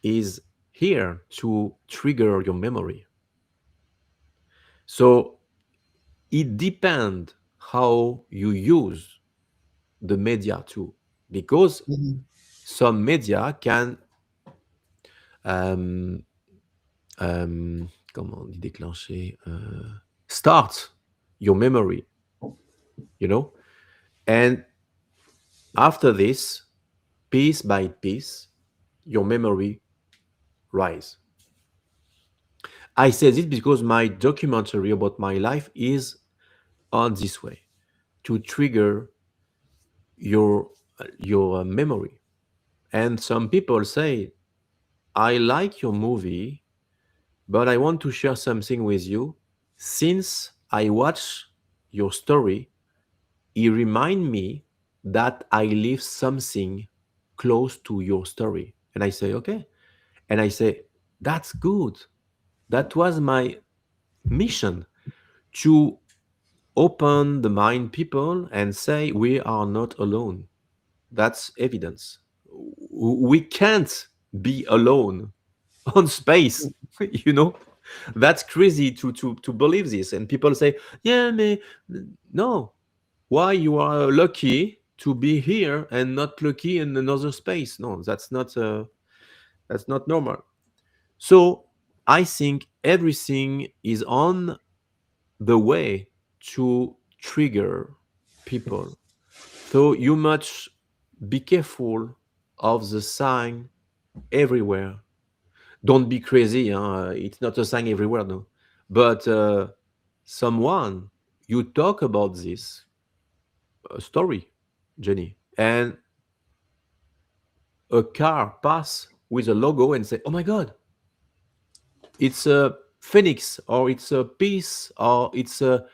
is here to trigger your memory. So it depends how you use the media too, because Mhm. some media can um, comment on dit déclencher, start your memory, and after this, piece by piece, your memory rise. I say this because my documentary about my life is on this way to trigger your memory. And some people say, I like your movie, but I want to share something with you. Since I watch your story, it remind me that I live something close to your story. And I say, okay. And I say, that's good. That was my mission, to open the mind people and say we are not alone. That's evidence. We can't be alone on space. you know that's crazy to believe this. And people say, yeah, no, why you are lucky to be here and not lucky in another space? No, that's not normal. So I think everything is on the way to trigger people. So you must be careful of the sign everywhere. Don't be crazy, huh? It's not a sign everywhere, no. But someone, you talk about this story, Jenny, and a car pass with a logo and say, oh my God, it's a phoenix, or it's a piece, or it's a,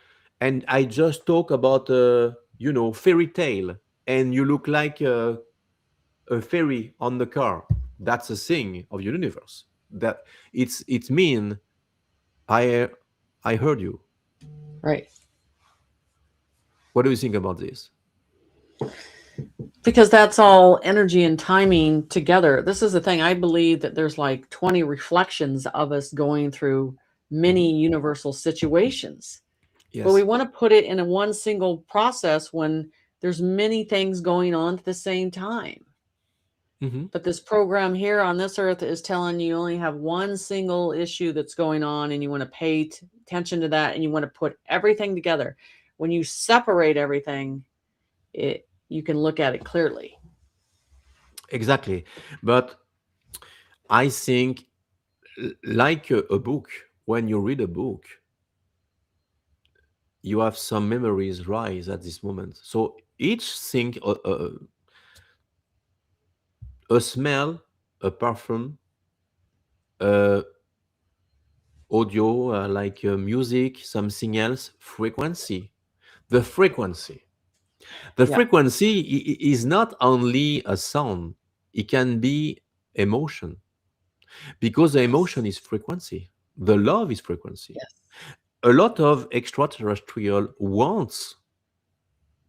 and I just talk about fairy tale, and you look like a fairy on the car. That's a thing of your universe. That it's mean I I heard you. Right. What do you think about this? Because that's all energy and timing together. This is the thing. I believe that there's like 20 reflections of us going through many universal situations. But we Yes. want to put it in a one single process when there's many things going on at the same time. Hmm. But this program here on this earth is telling you only have one single issue that's going on, and you want to pay attention to that, and you want to put everything together. When you separate everything, you can look at it clearly. Exactly. But I think, like a book, when you read a book, you have some memories rise at this moment. So each thing, a smell, a perfume, uh, audio, like music, something else, frequency. The frequency. The Yeah. frequency is not only a sound, it can be emotion, because the emotion is frequency. The love is frequency. Yes. A lot of extraterrestrial wants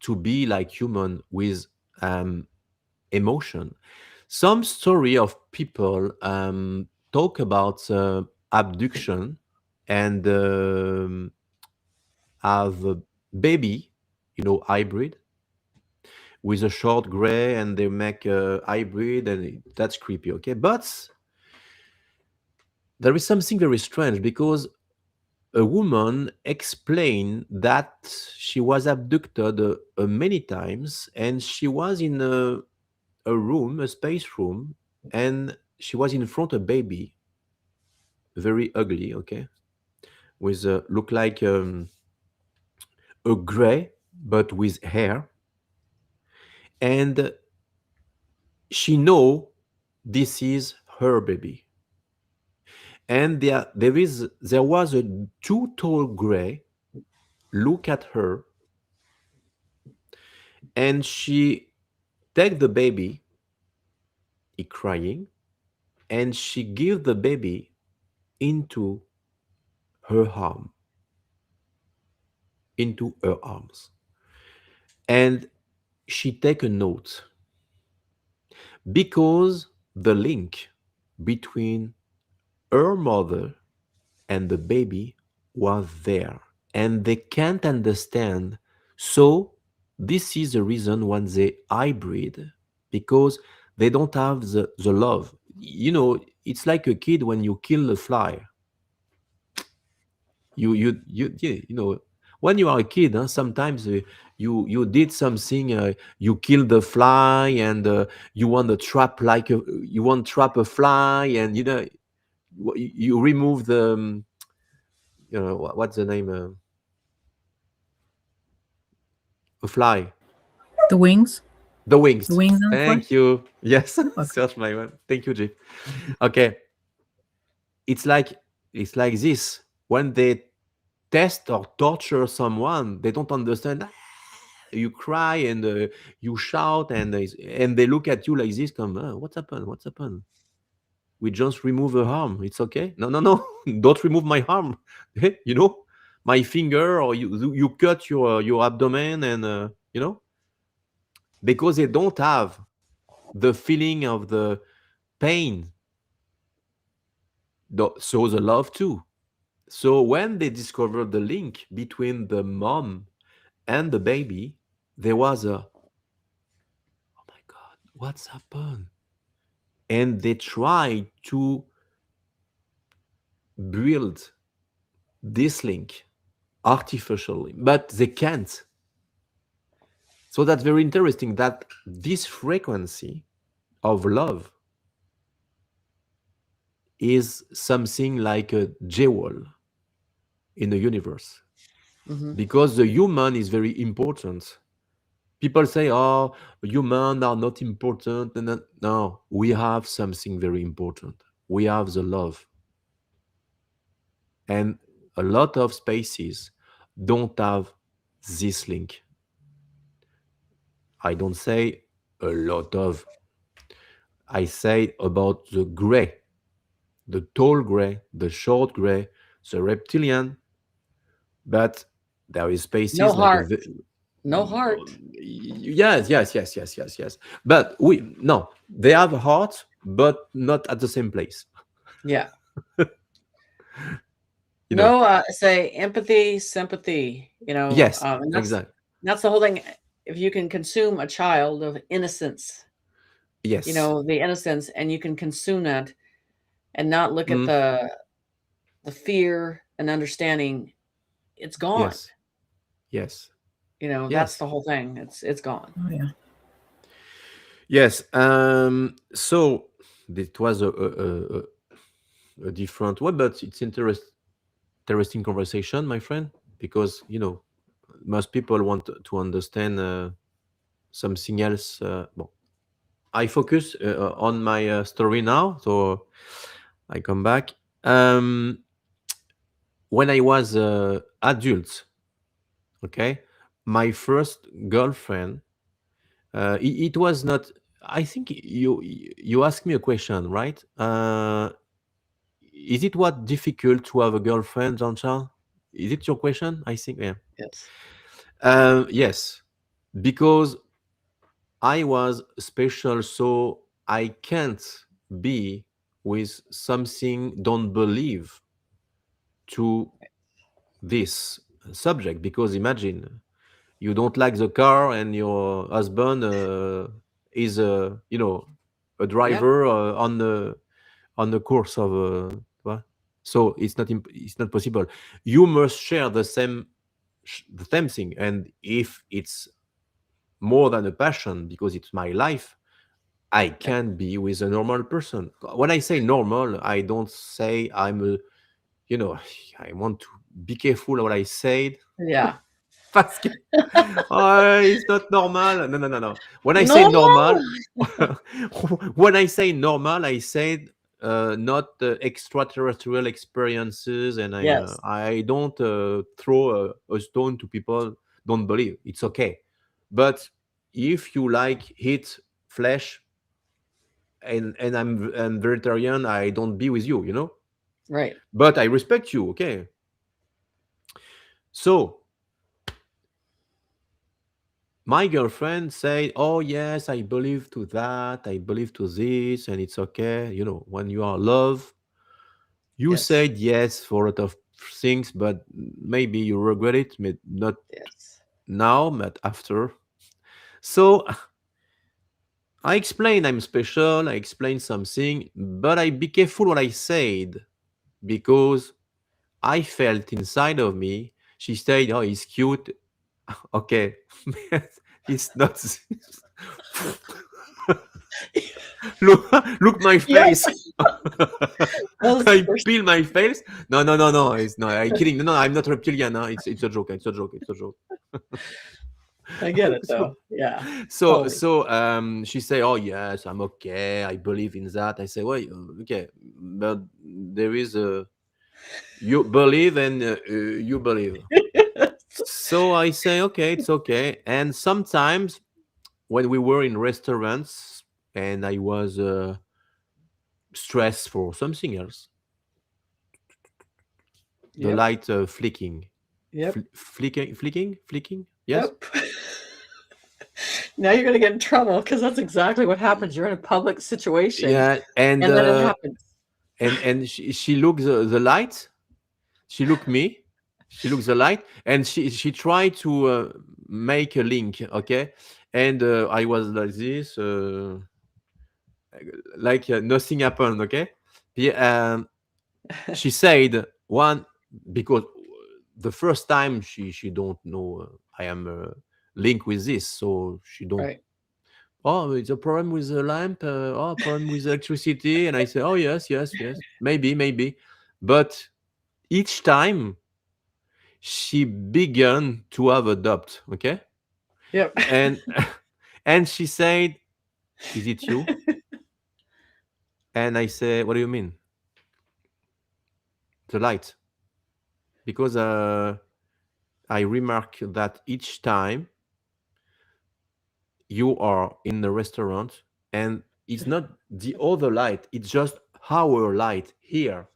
to be like human with um, emotion. Some story of people talk about abduction and have a baby, hybrid with a short gray, and they make a hybrid, and that's creepy. Okay, but there is something very strange, because a woman explained that she was abducted many times, and she was in a room, a space room, and she was in front of a baby, very ugly, okay, with look like a gray but with hair, and she know this is her baby. And there was a too tall gray look at her, and she take the baby, he crying, and she give the baby into her arm, into her arms, and she take a note, because the link between her mother and the baby was there, and they can't understand. So this is the reason when they hybrid, because they don't have the love. It's like a kid when you kill a fly. Yeah, when you are a kid, huh, sometimes you did something, you kill the fly, and you want to trap, you want to trap a fly, and you remove the what's the name, a fly, The wings. the The wings. wings on the fly. Thank you. Yes. Okay. Search my one. Thank you, Jeff. Okay, it's like this. When they test or torture someone, they don't understand. You cry, and you shout, and they look at you like this, come, what's happened, we just remove a arm, it's okay. No, no, no. Don't remove my arm. My finger, or you cut your abdomen, and because they don't have the feeling of the pain, so the love too. So when they discovered the link between the mom and the baby, there was a, oh my God, what's happened? And they tried to build this link artificially, but they can't. So that's very interesting that this frequency of love is something like a jewel in the universe, because the human is very important. People say, oh, humans are not important. And no, we have something very important. We have the love. And a lot of species don't have this link. I don't say a lot of. I say about the gray, the tall gray, the short gray, the reptilian. But there is species No like heart. No heart. yes. But they have a heart, but not at the same place. Yeah. You know. No, say empathy, sympathy. Yes, and exactly. that's the whole thing. If you can consume a child of innocence, Yes. the innocence, and you can consume that, and not look at Mm, the fear and understanding, it's gone. yes. That's Yes. the whole thing. It's gone. Oh yeah. Yes. So it was a different way, but it's interesting conversation, my friend, because most people want to understand something else. I focus on my story now, so I come back. When I was adult, okay, my first girlfriend. It was not. I think you asked me a question, right? Is it what difficult to have a girlfriend, Jean-Charles? Is it your question? I think, yeah. Yes. Yes, because I was special, so I can't be with something don't believe to this subject. Because imagine you don't like the car and your husband is a Yep. driver on the course of what? So it's not possible. You must share the same thing, and if it's more than a passion because it's my life, I can be with a normal person. When I say normal, I don't say I'm a, I want to be careful what I said. Yeah. Parce que it's not normal. No. When I say No. normal, when I say normal, I said not extraterrestrial experiences, and Yes. I don't throw a stone to people don't believe. It's okay, but if you like eat flesh and I'm vegetarian, I don't be with you, Right. But I respect you, okay? So my girlfriend said, "Oh yes, I believe to that. I believe to this, and it's okay. When you are love, you Yes. said yes for a lot of things, but maybe you regret it. Not Yes. now, but after." So I explained I'm special. I explained something, but I be careful what I said because I felt inside of me. She said, "Oh, he's cute." Okay, it's not. Look my Yes. face. Those I were- peel my face. No. It's not. I'm kidding. No, I'm not reptilian. No, it's a joke. It's a joke. It's a joke. I get it so though. Yeah. so Totally. so she say, "Oh yes, I'm okay. I believe in that." I say, "Well, okay, but there is a you believe and you believe." So I say, "Okay, it's okay." And sometimes when we were in restaurants and I was stressed for something else, the Yep. light flicking, Yep. flicking. Yes. Yep. Now you're gonna get in trouble because that's exactly what happens. You're in a public situation, Yeah, and and then it happens. she looked the light. She looked me. She looked the light, and she tried to make a link. Okay, and I was like this, like nothing happened. Okay, yeah, she said one because the first time she don't know I am linked with this, so she don't. Right. Oh, it's a problem with the lamp. Oh, problem with electricity, and I say, oh yes, yes, yes, maybe, but each time she began to have a doubt. Okay, Yep. and and she said, "Is it you?" And I say, "What do you mean?" The light, because I remark that each time you are in the restaurant and it's not the other light, it's just our light here.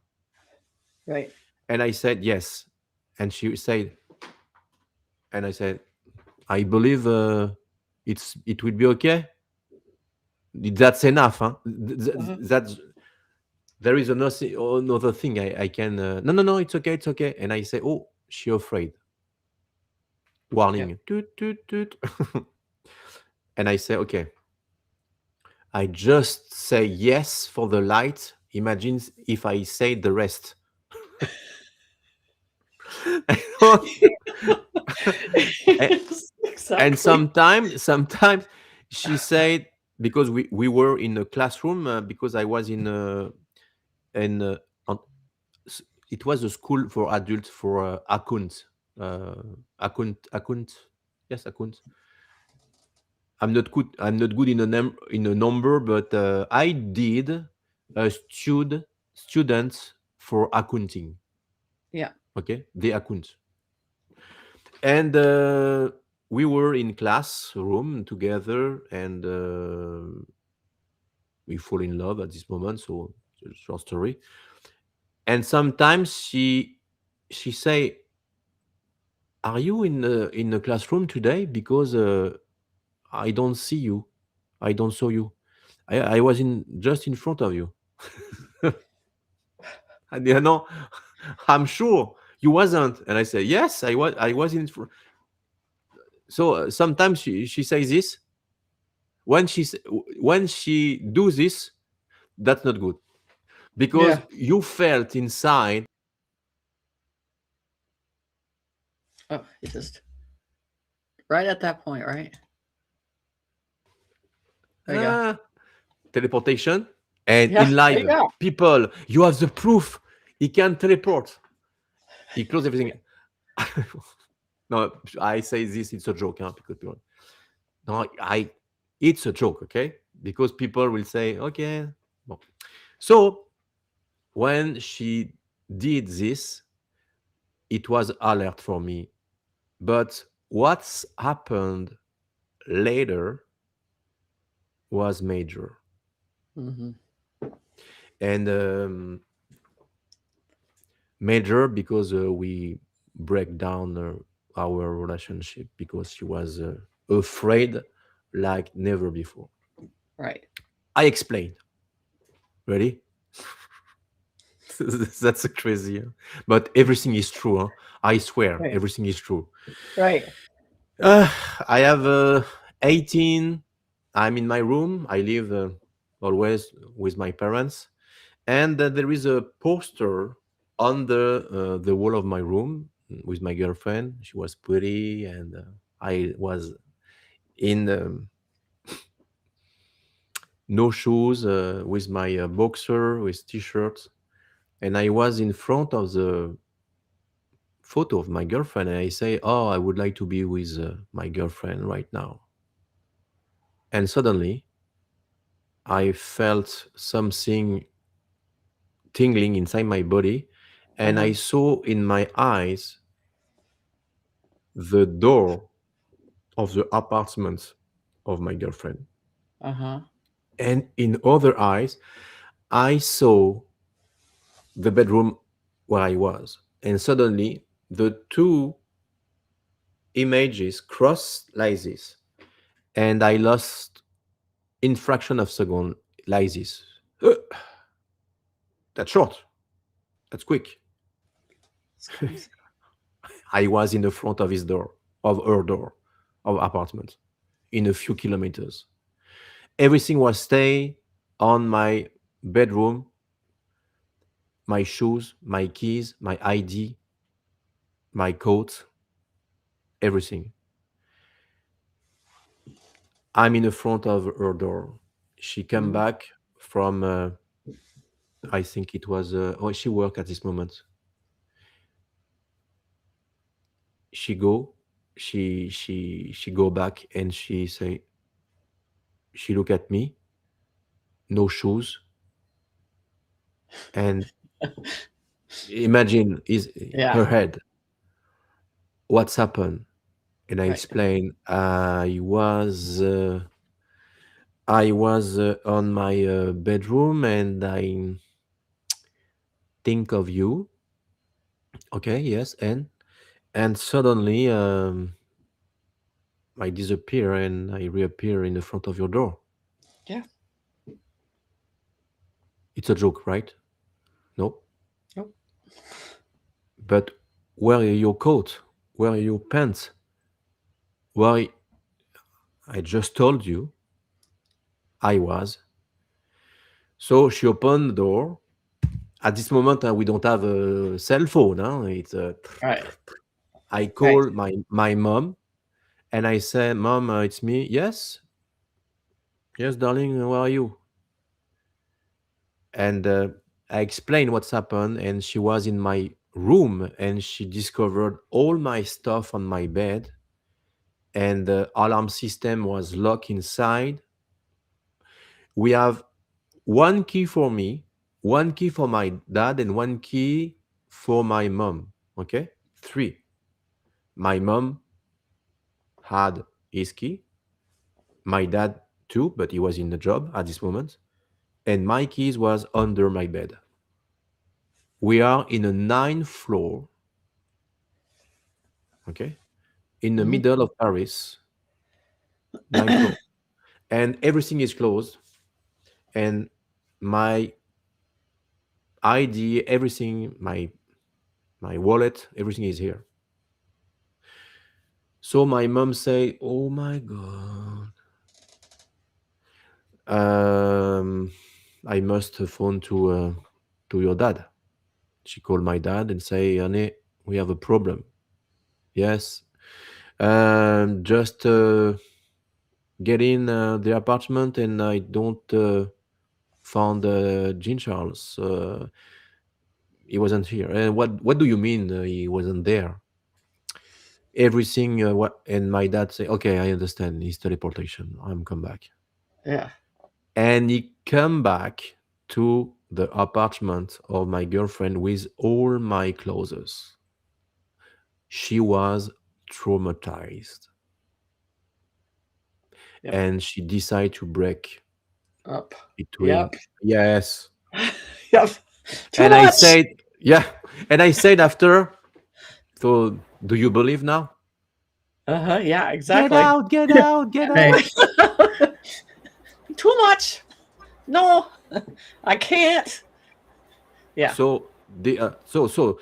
Right. And I said, yes. And she said, and I said, I believe it will be okay. That's enough. Huh? Uh-huh. That's there is another thing I can. No, it's okay, it's okay. And I say, oh, she afraid. Yep. Warning. Toot, toot, toot. And I say, okay, I just say yes for the light. Imagine if I say the rest. and, Yes, and exactly. sometimes she said, because we were in a classroom, because I was in on, it was a school for adults for uh, account, yes, account. I'm not good in a number, but I did a student for accounting. Yeah. Okay, the account, and we were in classroom together, and we fall in love at this moment. So it's a short story. And sometimes she say, "Are you in the classroom today? Because I don't see you. I don't saw you. I was in just in front of you." And I'm sure you wasn't. And I say, yes, I was. I was in. So sometimes she says this. When she do this, that's not good, because Yeah. you felt inside. Oh, it just right at that point, right? There you go. ah, Teleportation, and Yeah. in There you live go. people, you have the proof. He can teleport. He close everything. No, I say this. It's a joke, huh? Because people, no, it's a joke, okay? Because people will say, okay. Bon. So when she did this, it was alert for me. But what's happened later was major. Hmm. And major because we break down our relationship, because she was afraid like never before. Right. I explained. Ready? That's crazy. Huh? But everything is true. Huh? I swear, Right. everything is true. Right. Uh, I have 18. I'm in my room. I live always with my parents. And there is a poster on the wall of my room with my girlfriend. She was pretty, and I was in no shoes, with my boxer, with t-shirt. And I was in front of the photo of my girlfriend, and I say, oh, I would like to be with my girlfriend right now. And suddenly I felt something tingling inside my body, and I Uh-huh. saw in my eyes the door of the apartment of my girlfriend. Uh-huh. And in other eyes, I saw the bedroom where I was. And suddenly the two images crossed like this. and I lost in fraction of second like this. That's short. That's quick. It's crazy. I was in the front of his door, of her door, of apartment, in a few kilometers. Everything was stay on my bedroom, my shoes, my keys, my ID, my coat, everything. I'm in the front of her door. She came Mhm. back from, I think it was, oh, she worked at this moment. She go, she go back and she say, she look at me, no shoes, and imagine is her Yeah. head. What's happened? And I Right. explain, I was on my bedroom and I think of you. Okay, yes, and suddenly I disappear and I reappear in the front of your door. Yeah. It's a joke, right? No, Nope. but where are your coat? Where are your pants? Why? I just told you I was. So she opened the door. At this moment, we don't have a cell phone. Huh? It's Right. I Right. call my mom and I say, "Mom, it's me." Yes, yes, darling. Where are you? And I explained what's happened, and she was in my room, and she discovered all my stuff on my bed, and the alarm system was locked inside. We have one key for me, one key for my dad, and one key for my mom. Okay, three. My mom had his key, my dad too, but he was in the job at this moment, and my keys was under my bed. We are in a ninth floor, okay, in the Hmm. middle of Paris, ninth floor, and everything is closed, and my ID, everything, my wallet, everything is here. So my mom say, "Oh my god, um, I must phone to your dad." She called my dad and say, "Honey, we have a problem." Yes, just get in the apartment, and I don't found Jean-Charles. He wasn't here. And what do you mean he wasn't there? Everything. What? And my dad say, "Okay, I understand. He's teleportation. I'm come back." Yeah. And he come back to the apartment of my girlfriend with all my clothes. She was traumatized, Yep. and she decided to break Up. between. Yep. Yes. Yep. Too And I much. said, yeah. And I said after, so do you believe now? Uh-huh. Yeah, Get exactly. out, get out, get Right. out. Too much. No, I can't. Yeah. So so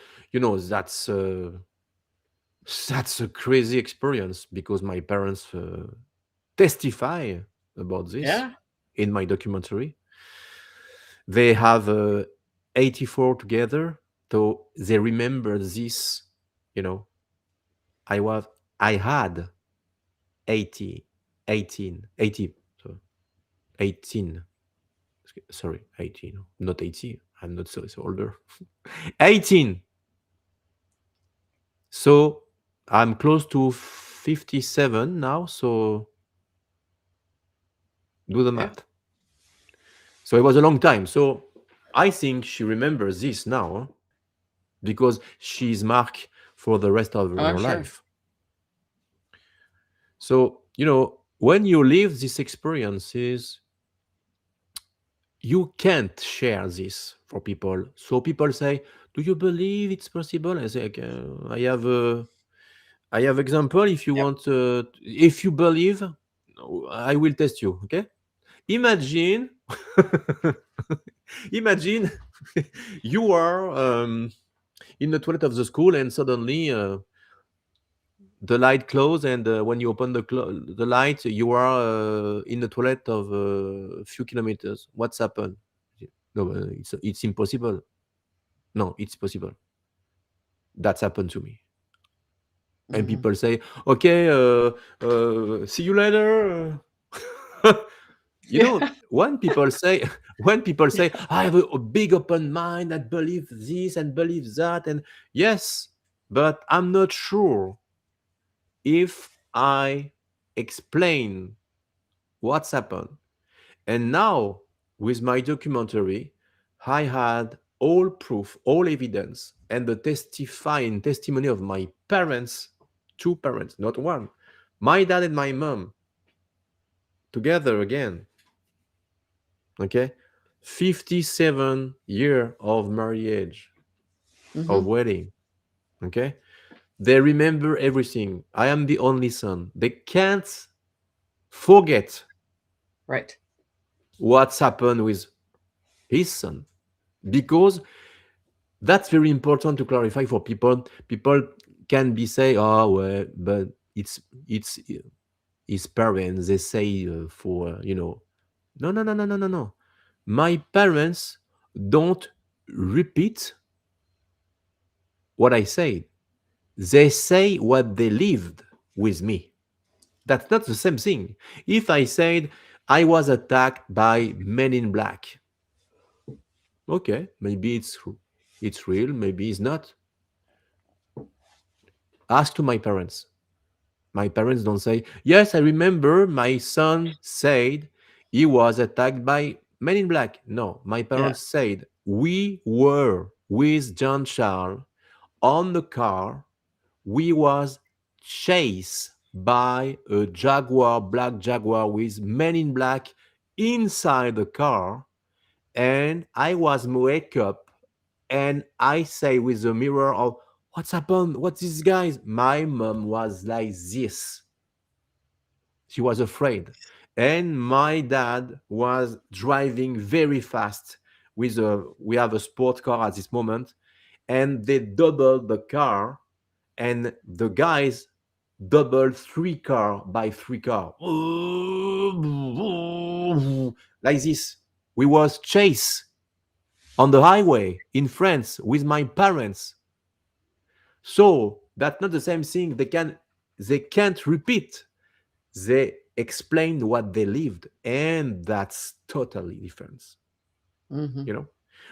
that's a crazy experience because my parents testify about this Yeah. in my documentary. They have 84 together, so they remember this. You know, I was I had 80, 18, 80, so 18. Sorry, 18, not 80. I'm not so older. 18. So I'm close to 57 now. So do the Yeah. math. So it was a long time. So I think she remembers this now, huh? Because she's marked for the rest of Oh, I'm her sure. life. So, when you live these experiences, you can't share this for people. So people say, "Do you believe it's possible?" I say, okay, I have example. If you Yep. want, if you believe, No, I will test you. Okay. Imagine, imagine you are in the toilet of the school, and suddenly the light closed, and when you open the light, you are in the toilet of a few kilometers. What's happened? No, it's impossible. No, it's possible. That's happened to me. And Hmm. people say, okay, see you later. You Yeah. know, when people say when people say Yeah. I have a big open mind, I believe this and believe that, and yes, but I'm not sure if I explain what's happened. And now, with my documentary, I had all proof, all evidence, and the testifying testimony of my parents, two parents, not one, my dad and my mom, together again. Okay, 57 year of marriage, of Hmm. wedding. Okay, they remember everything. I am the only son. They can't forget Right. what's happened with his son, because that's very important to clarify for people. People can be say, oh well, but it's his parents, they say for no, no, no, no, no, no, no. My parents don't repeat what I said. They say what they lived with me. That's not the same thing. If I said I was attacked by men in black, okay, maybe it's real, maybe it's not. Ask to my parents. My parents don't say, yes, I remember my son said he was attacked by men in black. No, my Yeah. parents said we were with John Charles on the car. We was chased by a Jaguar, black Jaguar with men in black inside the car, and I was wake up, and I say with the mirror of what's happened? What's this guys? My mom was like this. She was afraid. And my dad was driving very fast with a we have a sport car at this moment, and they doubled the car, and the guys doubled three car by three car. Like this. We was chased on the highway in France with my parents. So that's not the same thing. They can't repeat. They explained what they lived, and that's totally different. Hmm. You know,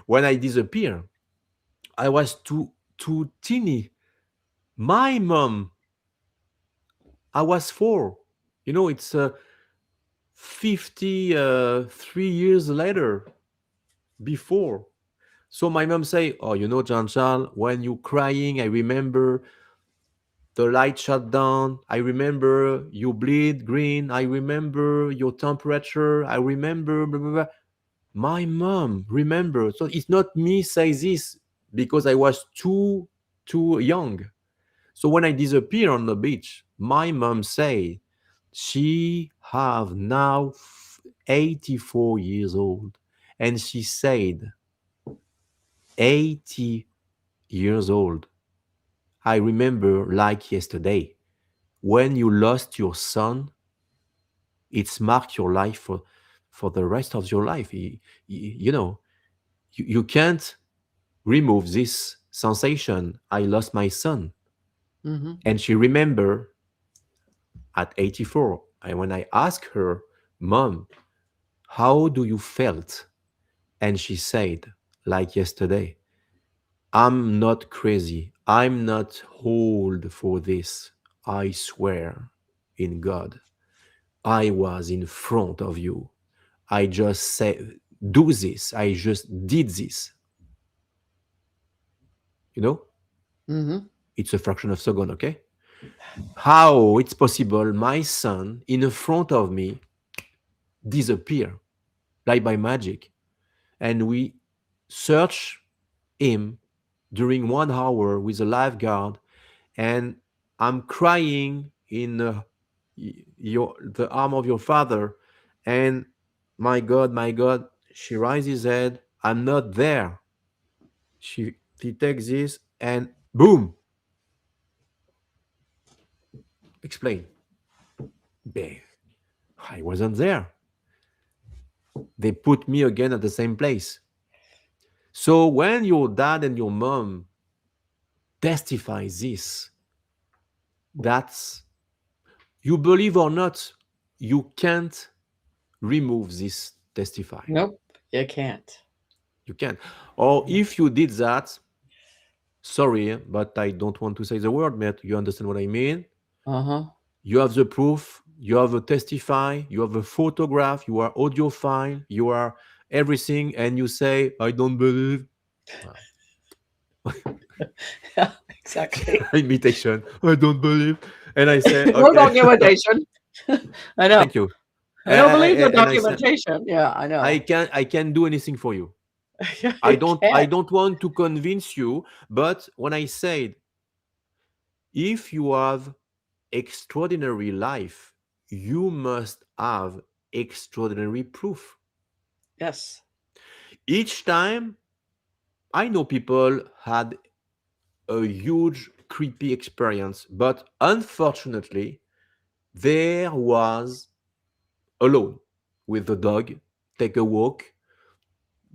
when I disappear, I was too teeny. My mom, I was four. It's 53 years later, before. So my mom say, "Oh, Jean Charles, when you crying, I remember the light shut down. I remember you bleed green. I remember your temperature. I remember blah, blah, blah." My mom remember. So it's not me say this because I was too young. So when I disappear on the beach, my mom say she have now 84 years old, and she said 80 years old. I remember like yesterday. When you lost your son, it's marked your life for the rest of your life. You can't remove this sensation. I lost my son. Hmm. And she remember at 84. And when I asked her, Mom, how do you felt? And she said, like yesterday, I'm not crazy. I'm not old for this. I swear in God, I was in front of you. I just said, do this. I just did this. You know, Hmm. it's a fraction of a second, okay? How it's possible my son in front of me disappear like by magic, and we search him during 1 hour with a lifeguard, and I'm crying the arm of your father, and my God, she raises his head. I'm not there. He takes this and boom, explain. Babe, I wasn't there. They put me again at the same place. So when your dad and your mom testify this, that's, you believe or not, you can't remove this testify. Nope, you can't. You can't. Or if you did that, sorry, but I don't want to say the word, but you understand what I mean. Uh-huh. You have the proof, you have a testify, you have a photograph, you are audiophile, you are everything, and you say, I don't believe. Yeah, exactly. Imitation, I don't believe. And I say, No okay. documentation. I know. Thank you. I don't believe the And I say, documentation. Yeah, I know. I can do anything for you. Yeah, I you don't can't. want to convince you, but when I said, if you have extraordinary life, you must have extraordinary proof. Yes. Each time, I know people had a huge creepy experience, but unfortunately, there was alone with the dog, take a walk,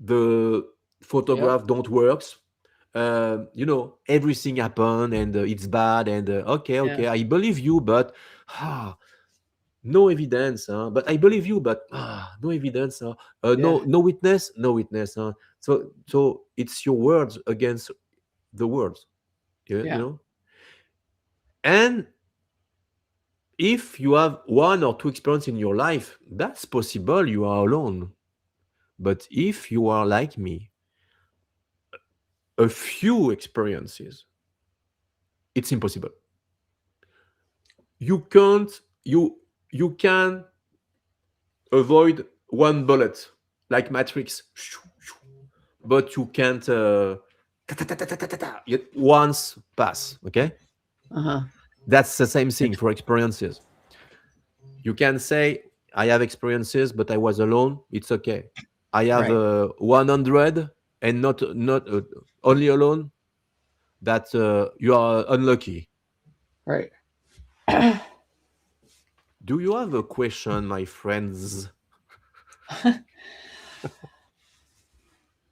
the Yep. photograph don't works. Everything happened and it's bad and okay, Yeah. I believe you, but no evidence, but I believe you, but no evidence, Yeah. no witness, no witness, so it's your words against the words, you Yeah. know. And if you have one or two experiences in your life, that's possible, you are alone. But if you are like me, a few experiences, it's impossible. You can't, you can avoid one bullet like Matrix, but you can't once pass. Okay, Uh-huh. that's the same thing for experiences. You can say I have experiences, but I was alone. It's okay. I have Right. 100 and not only alone. That you are unlucky. Right. Do you have a question, my friends?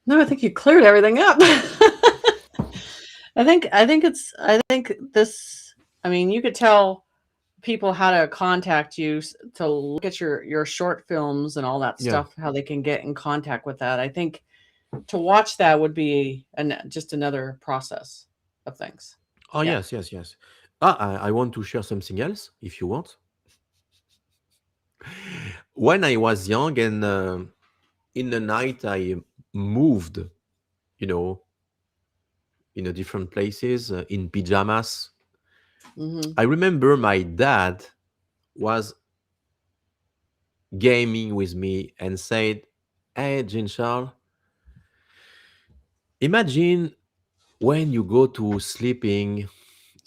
No, I think you cleared everything up. I think this, I mean, you could tell people how to contact you to look at your short films and all that Yeah. stuff, how they can get in contact with that. I think to watch that would be just another process of things. Oh, Yeah. yes. I want to share something else, if you want. When I was young and in the night, I moved, you know, in a different places in pajamas. Mm-hmm. I remember my dad was gaming with me and said, "Hey, Jean-Charles, imagine when you go to sleeping,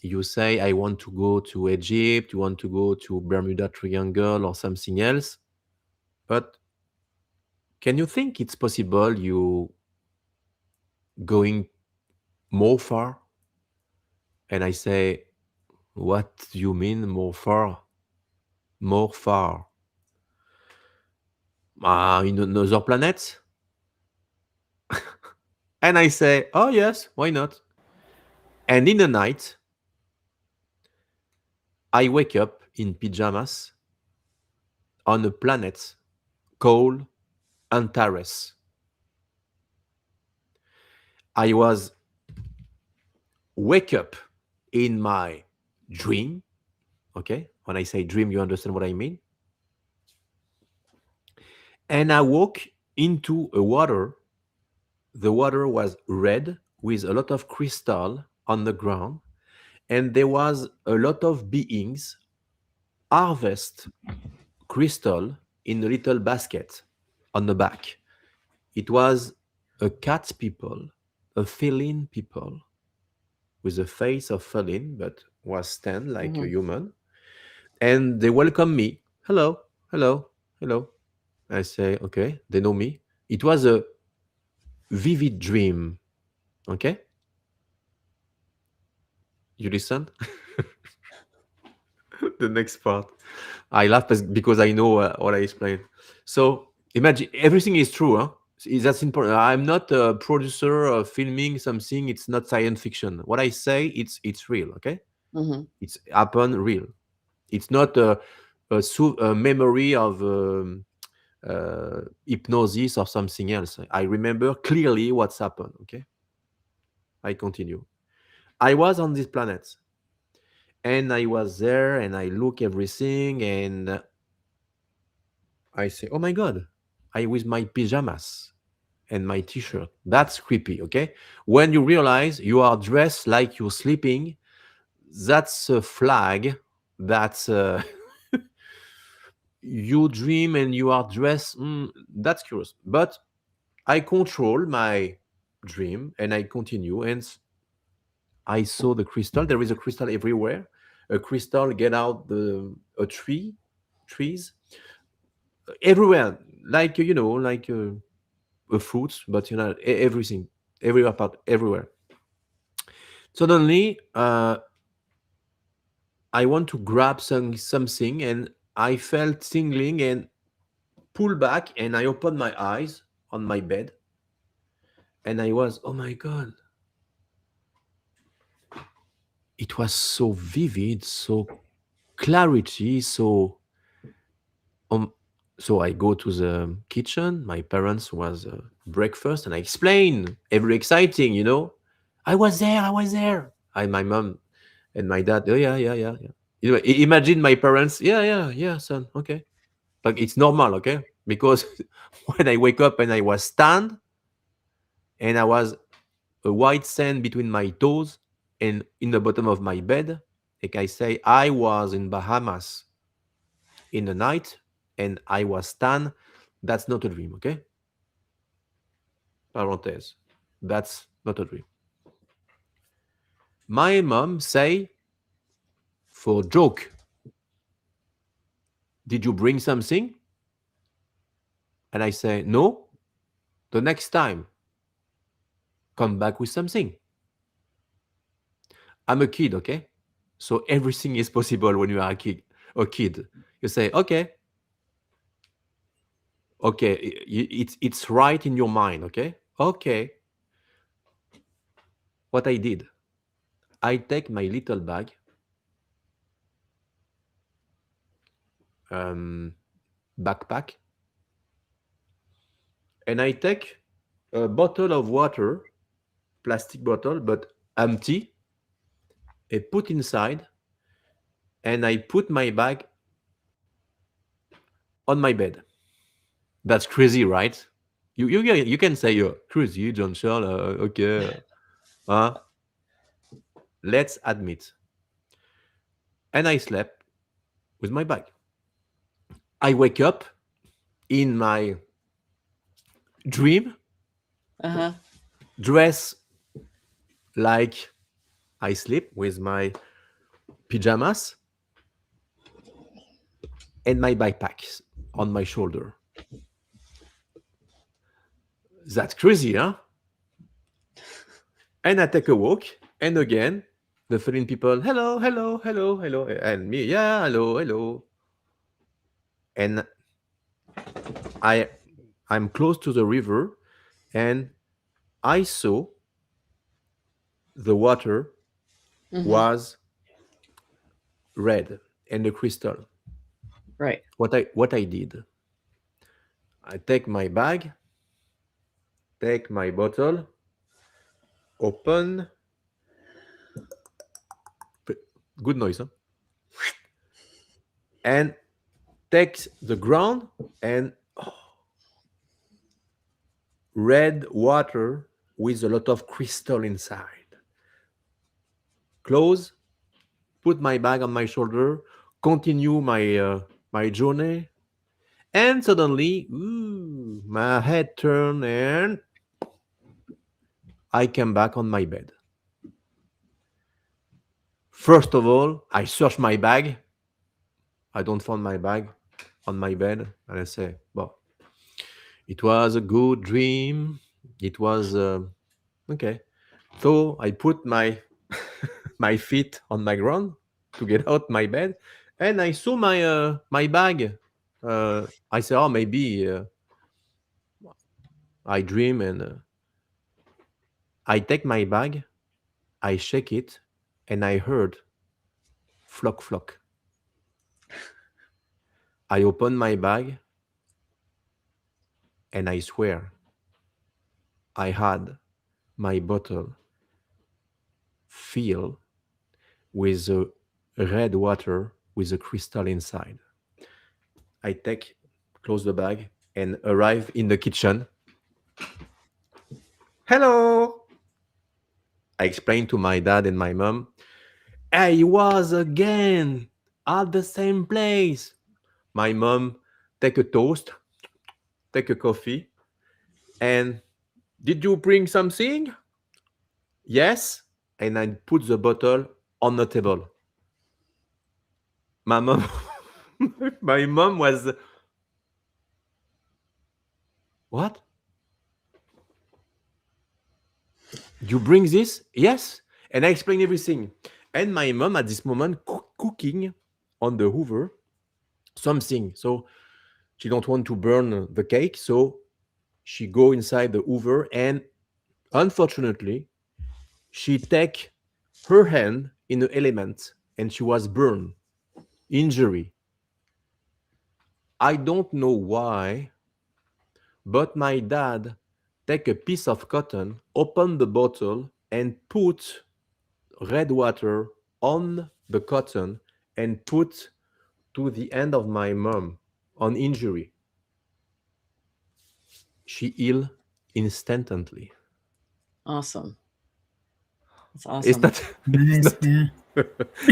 you say, I want to go to Egypt, you want to go to Bermuda Triangle or something else. But can you think it's possible you going more far?" And I say, what do you mean more far? More far. In another planet? And I say, oh yes, why not? And in the night, I wake up in pajamas on a planet called Antares. I was wake up in my dream. Okay, when I say dream, you understand what I mean. And I walk into a water. The water was red with a lot of crystal on the ground, and there was a lot of beings harvest crystal in a little basket on the back. It was a cat people, a feline people with a face of feline but was stand like a Mm-hmm. human. and they welcome me. Hello, hello, hello. I say, okay, they know me. It was a vivid dream. Okay, you listen. The next part. I laugh because I know what I explained. So imagine everything is true. Huh? That's important. I'm not a producer of filming something. It's not science fiction. What I say, it's real. Okay, Mm-hmm. it's happen real. It's not a memory of hypnosis or something else. I remember clearly what's happened. Okay, I continue. I was on this planet, and I was there, and I look everything, and I say, "Oh my god, I with my pajamas and my t-shirt." That's creepy. Okay, when you realize you are dressed like you're sleeping, that's a flag. That's you dream and you are dressed. That's curious, but I control my dream and I continue. And I saw the crystal. There is a crystal everywhere. A crystal get out the a trees everywhere, like like a fruit, but everything, everywhere, part everywhere. Suddenly, I want to grab something, and I felt tingling and pull back, and I opened my eyes on my bed, and I was, oh my god, it was so vivid, so clarity, um so I go to the kitchen. My parents was breakfast, and I explain every exciting, I was there. My mom and my dad, oh yeah, yeah, yeah, yeah. Imagine my parents, yeah, yeah, yeah, son, okay. But it's normal, okay? Because when I wake up and I was stand and I was a white sand between my toes and in the bottom of my bed, like I say, I was in Bahamas in the night and I was tan. That's not a dream, okay? Parentheses. That's not a dream. My mom say for joke, did you bring something? And I say, no, the next time, come back with something. I'm a kid, okay? So everything is possible when you are a kid. A kid, you say, okay, okay, it's right in your mind, okay, okay. What I did, I take my little bag, um, backpack, and I take a bottle of water, plastic bottle, but empty, and put inside, and I put my bag on my bed. That's crazy, right? You can say you're crazy, Jean-Charles. Okay, uh, let's admit. And I slept with my bag. I wake up in my dream, Uh-huh. dress like I sleep with my pajamas and my backpack on my shoulder. That's crazy, huh? And I take a walk, and again, the foreign people, hello, hello, hello, hello, and me, yeah, hello, hello. And I, I'm close to the river, and I saw the water Mm-hmm. was red and the crystal. Right. What I did, I take my bag, take my bottle, open, good noise, huh? And take the ground and red water with a lot of crystal inside. Close, put my bag on my shoulder, continue my journey, and suddenly, my head turned and I came back on my bed. First of all, I searched my bag I don't find my bag on my bed, and I say, well, it was a good dream. It was okay. So I put my my feet on my ground to get out my bed, and I saw my bag. I said, oh, maybe I dream, and I take my bag, I shake it, and I heard flock flock. I open my bag, and I swear I had my bottle filled with red water with a crystal inside. I close the bag, and arrive in the kitchen. Hello! I explained to my dad and my mom, I was again at the same place. My mom take a toast, take a coffee, and did you bring something? Yes. And I put the bottle on the table. My mom, my mom was, what? You bring this? Yes. And I explain everything. And my mom at this moment cooking on the Hoover something. So she don't want to burn the cake. So she go inside the Hoover, and unfortunately, she take her hand in the element, and she was burned, injury. I don't know why, but my dad take a piece of cotton, open the bottle, and put red water on the cotton and put to the end of my mom on injury. She healed instantly. Awesome. That's It's awesome. not. It's Nice. not.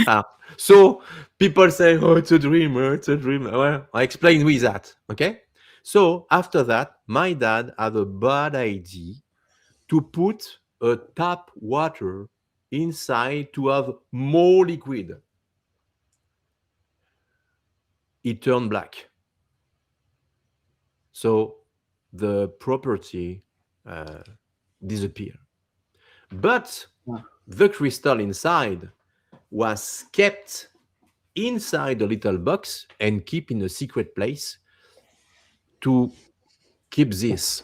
Yeah. So people say, "Oh, it's a dream. Oh, it's a dream." Well, I explain with that. Okay. So after that, my dad had a bad idea to put a tap water inside to have more liquid. It turned black. So the property uh, disappeared. But Wow. the crystal inside was kept inside a little box and keep in a secret place to keep this,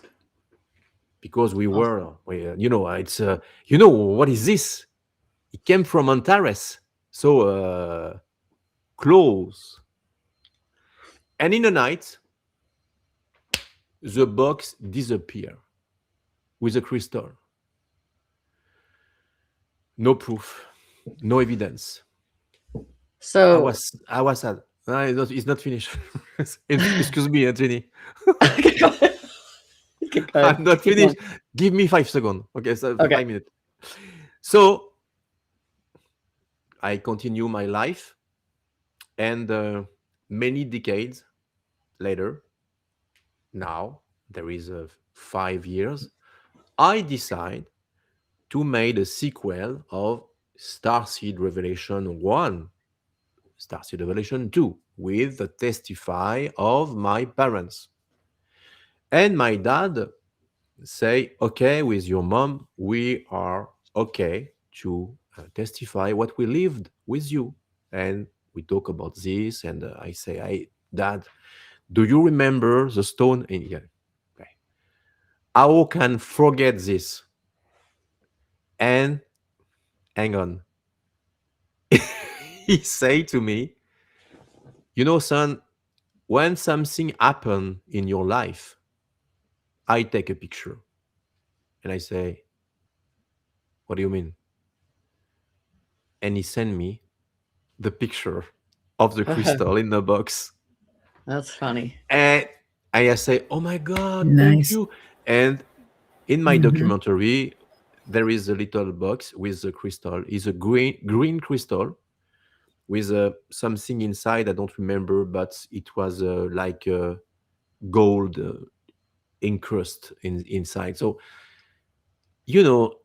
because Awesome. it's what is this? It came from Antares, so close. And in the night, the box disappear with a crystal. No proof, no evidence. So I was sad. It's not finished. Excuse me, Jenny. okay, go ahead. Okay, go ahead. I'm not Keep going. finished. Give me 5 seconds. Okay, so Okay. 5 minutes. So I continue my life, and many decades later, now there is 5 years, I decide to make a sequel of Starseed Revelation 1, Starseed Revelation 2, with the testify of my parents. And my dad say, okay, with your mom, we are okay to testify what we lived with you. And we talk about this, and I say, Dad, do you remember the stone? And yeah, okay. How can forget this? And hang on. He say to me, son, when something happen in your life, I take a picture. And I say, what do you mean? And he sent me the picture of the crystal in the box. That's funny. And I say, oh my God, thank Nice. you. And in my Mm-hmm. documentary, there is a little box with the crystal. It's a green crystal with something inside. I don't remember, but it was like gold encrust inside. So,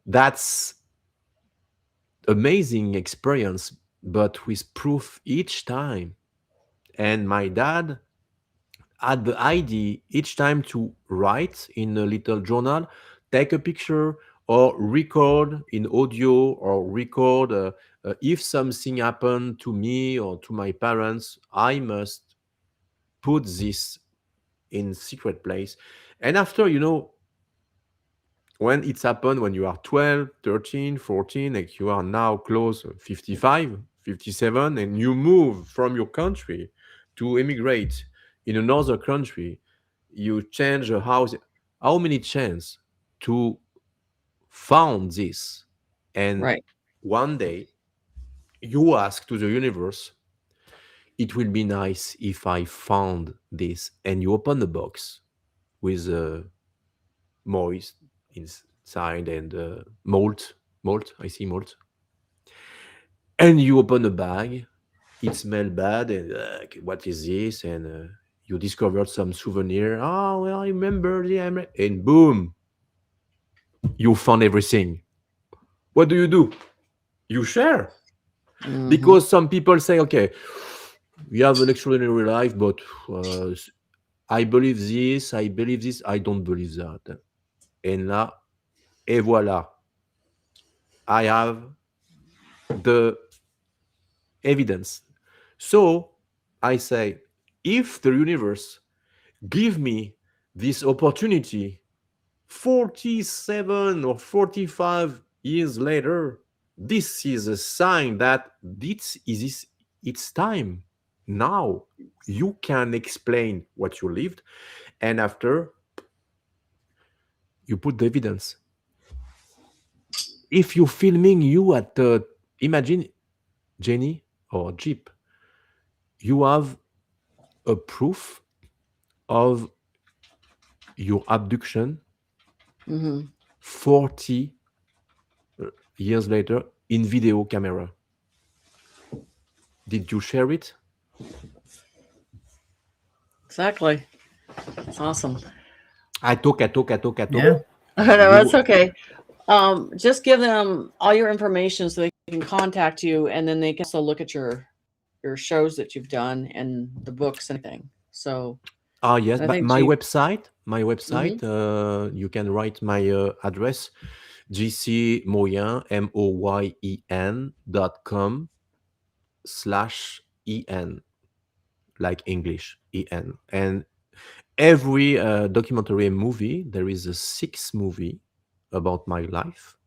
that's amazing experience, but with proof each time. And my dad had the idea each time to write in a little journal, take a picture, or record in audio, or record if something happened to me or to my parents, I must put this in secret place. And after, when it's happened, when you are 12, 13, 14, like you are now close 55, 57, and you move from your country to immigrate in another country, you change a house. How many chance to found this? And Right. one day you ask to the universe, it will be nice if I found this. And you open the box with moist inside and malt. I see malt. And you open a bag, it smells bad, and what is this? And you discovered some souvenir. Oh, well, I remember and boom, you found everything. What do? You share. Hmm. Because some people say, okay, we have an extraordinary life, but I believe this, I don't believe that. And là, et voilà, I have the evidence. So I say, if the universe give me this opportunity 47 or 45 years later, this is a sign that it's time. Now you can explain what you lived, and after you put the evidence. If you're filming you at imagine Jenny or Jeep, you have a proof of your abduction Hmm. 40 years later in video camera. Did you share it? Exactly. It's awesome. I talk. Yeah. No, that's You, okay. Just give them all your information so they can contact you, and then they can also look at your shows that you've done and the books and everything. So yes, I but think my Chief. website, Hmm. you can write my address, gcmoyen, moyen.com/en, like English, en. And every documentary movie, there is a 6 movie about my life.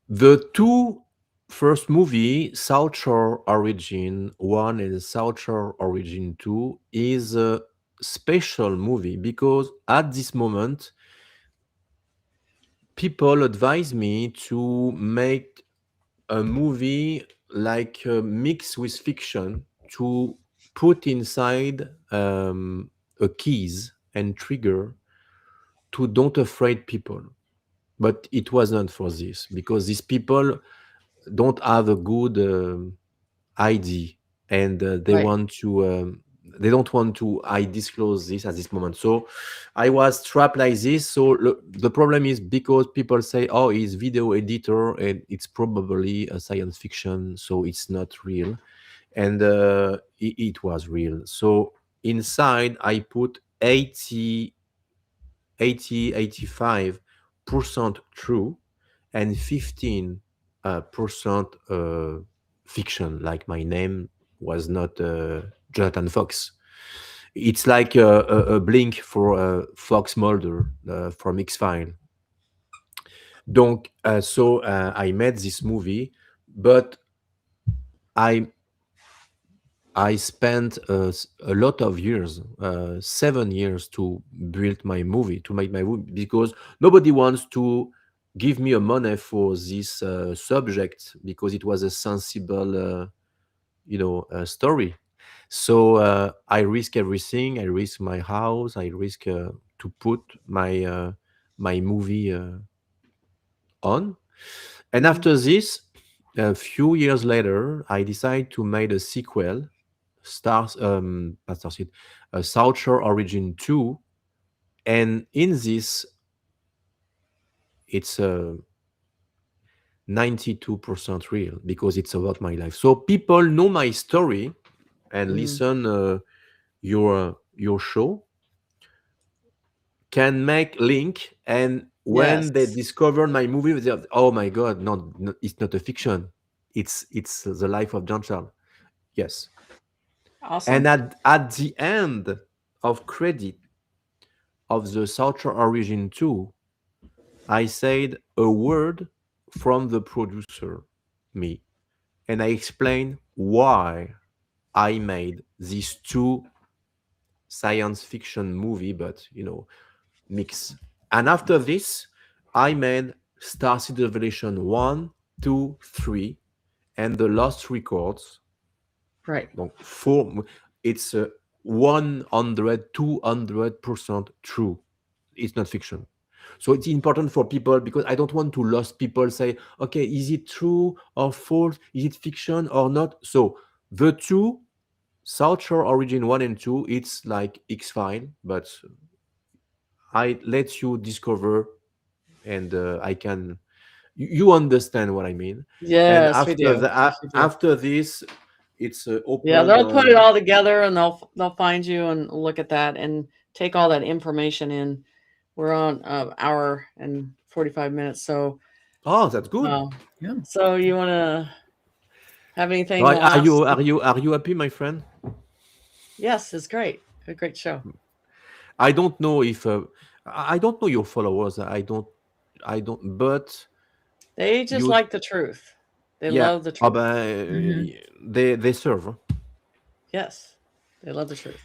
The two first movie, South Shore Origin 1 and South Shore Origin 2, is a special movie because at this moment, people advise me to make a movie like mixed with fiction to put inside a keys and trigger to don't afraid people. But it wasn't for this because these people don't have a good ID, and Right. they don't want to I disclose this at this moment. So I was trapped like this. So the problem is because people say, oh, he's video editor and it's probably a science fiction, so it's not real. And it was real. So inside I put 85% true and 15% fiction. Like my name was not Jonathan Fox. It's like a blink for Fox Mulder from X-File. Donc, so I made this movie, but I I spent a lot of years, 7 years, to build my movie, to make my movie, because nobody wants to give me a money for this subject because it was a sensible, story. So I risk everything. I risk my house. I risk to put my movie on. And Hmm. after this, a few years later, I decided to make a sequel, Stars, not Starseed, South Shore Origin 2. And in this, it's 92% real because it's about my life. So people know my story, and Mhm. listen your show can make link, and when they Yes. discover my movie, they are, oh my god, no, it's not a fiction, it's the life of Jean-Charles. Yes. And Awesome. at the end of credit of the Southern Origin 2, I said a word from the producer, me, and I explained why I made these two science fiction movie, but mix. And after this, I made Starseed Revelation 1, 2, 3, and the Lost Records. Right. Donc, four, it's 100, 200% true. It's not fiction. So it's important for people, because I don't want to lose people say, okay, is it true or false? Is it fiction or not? So the two, South Shore Origin 1 and 2, it's like X-File, but I let you discover, and I can, you understand what I mean. And Yes, we do. Yes, we do. after this, it's Yeah, open they'll put it on. all together and they'll find you and look at that and take all that information in. We're on hour and 45 minutes, so Oh, that's good. Yeah. so you want to have anything Right, are last? you happy, my friend? Yes, it's great. A great show. I don't know if I don't know your followers. I don't. But They just you, like the truth. They yeah. love the truth. Hmm. They serve. Huh? Yes, they love the truth.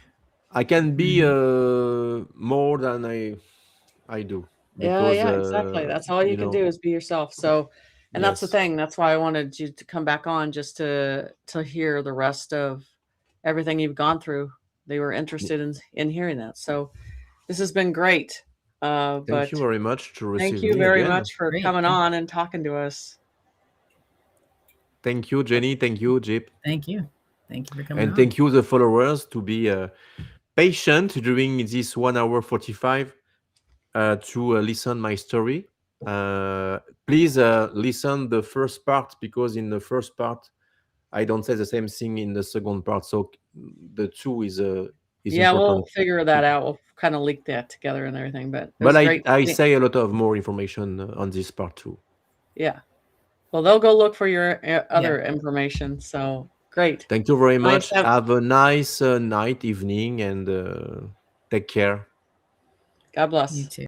I can be Hmm. more than I do, Yeah, because yeah, exactly. That's all you can do is be yourself. So, and that's the yes. thing. That's why I wanted you to come back on just to hear the rest of everything you've gone through. They were interested in hearing that. So, this has been great. Thank you But very much to thank receive you me very again. much for Great. coming on and talking to us. Thank you, Jenny. Thank you, Jeep. Thank you. Thank you for coming And on. thank you, the followers, to be patient during this 1 hour 45 to listen my story. Please listen the first part, because in the first part I don't say the same thing in the second part. So the two is Yeah, we'll important. figure that out. We'll kind of link that together and everything. But it But was I great. I say a lot of more information on this part too. Yeah. Well, they'll go look for your Yeah. other information. So great. Thank you very Nice much. to have. Have a nice night, evening, and take care. God You bless. too.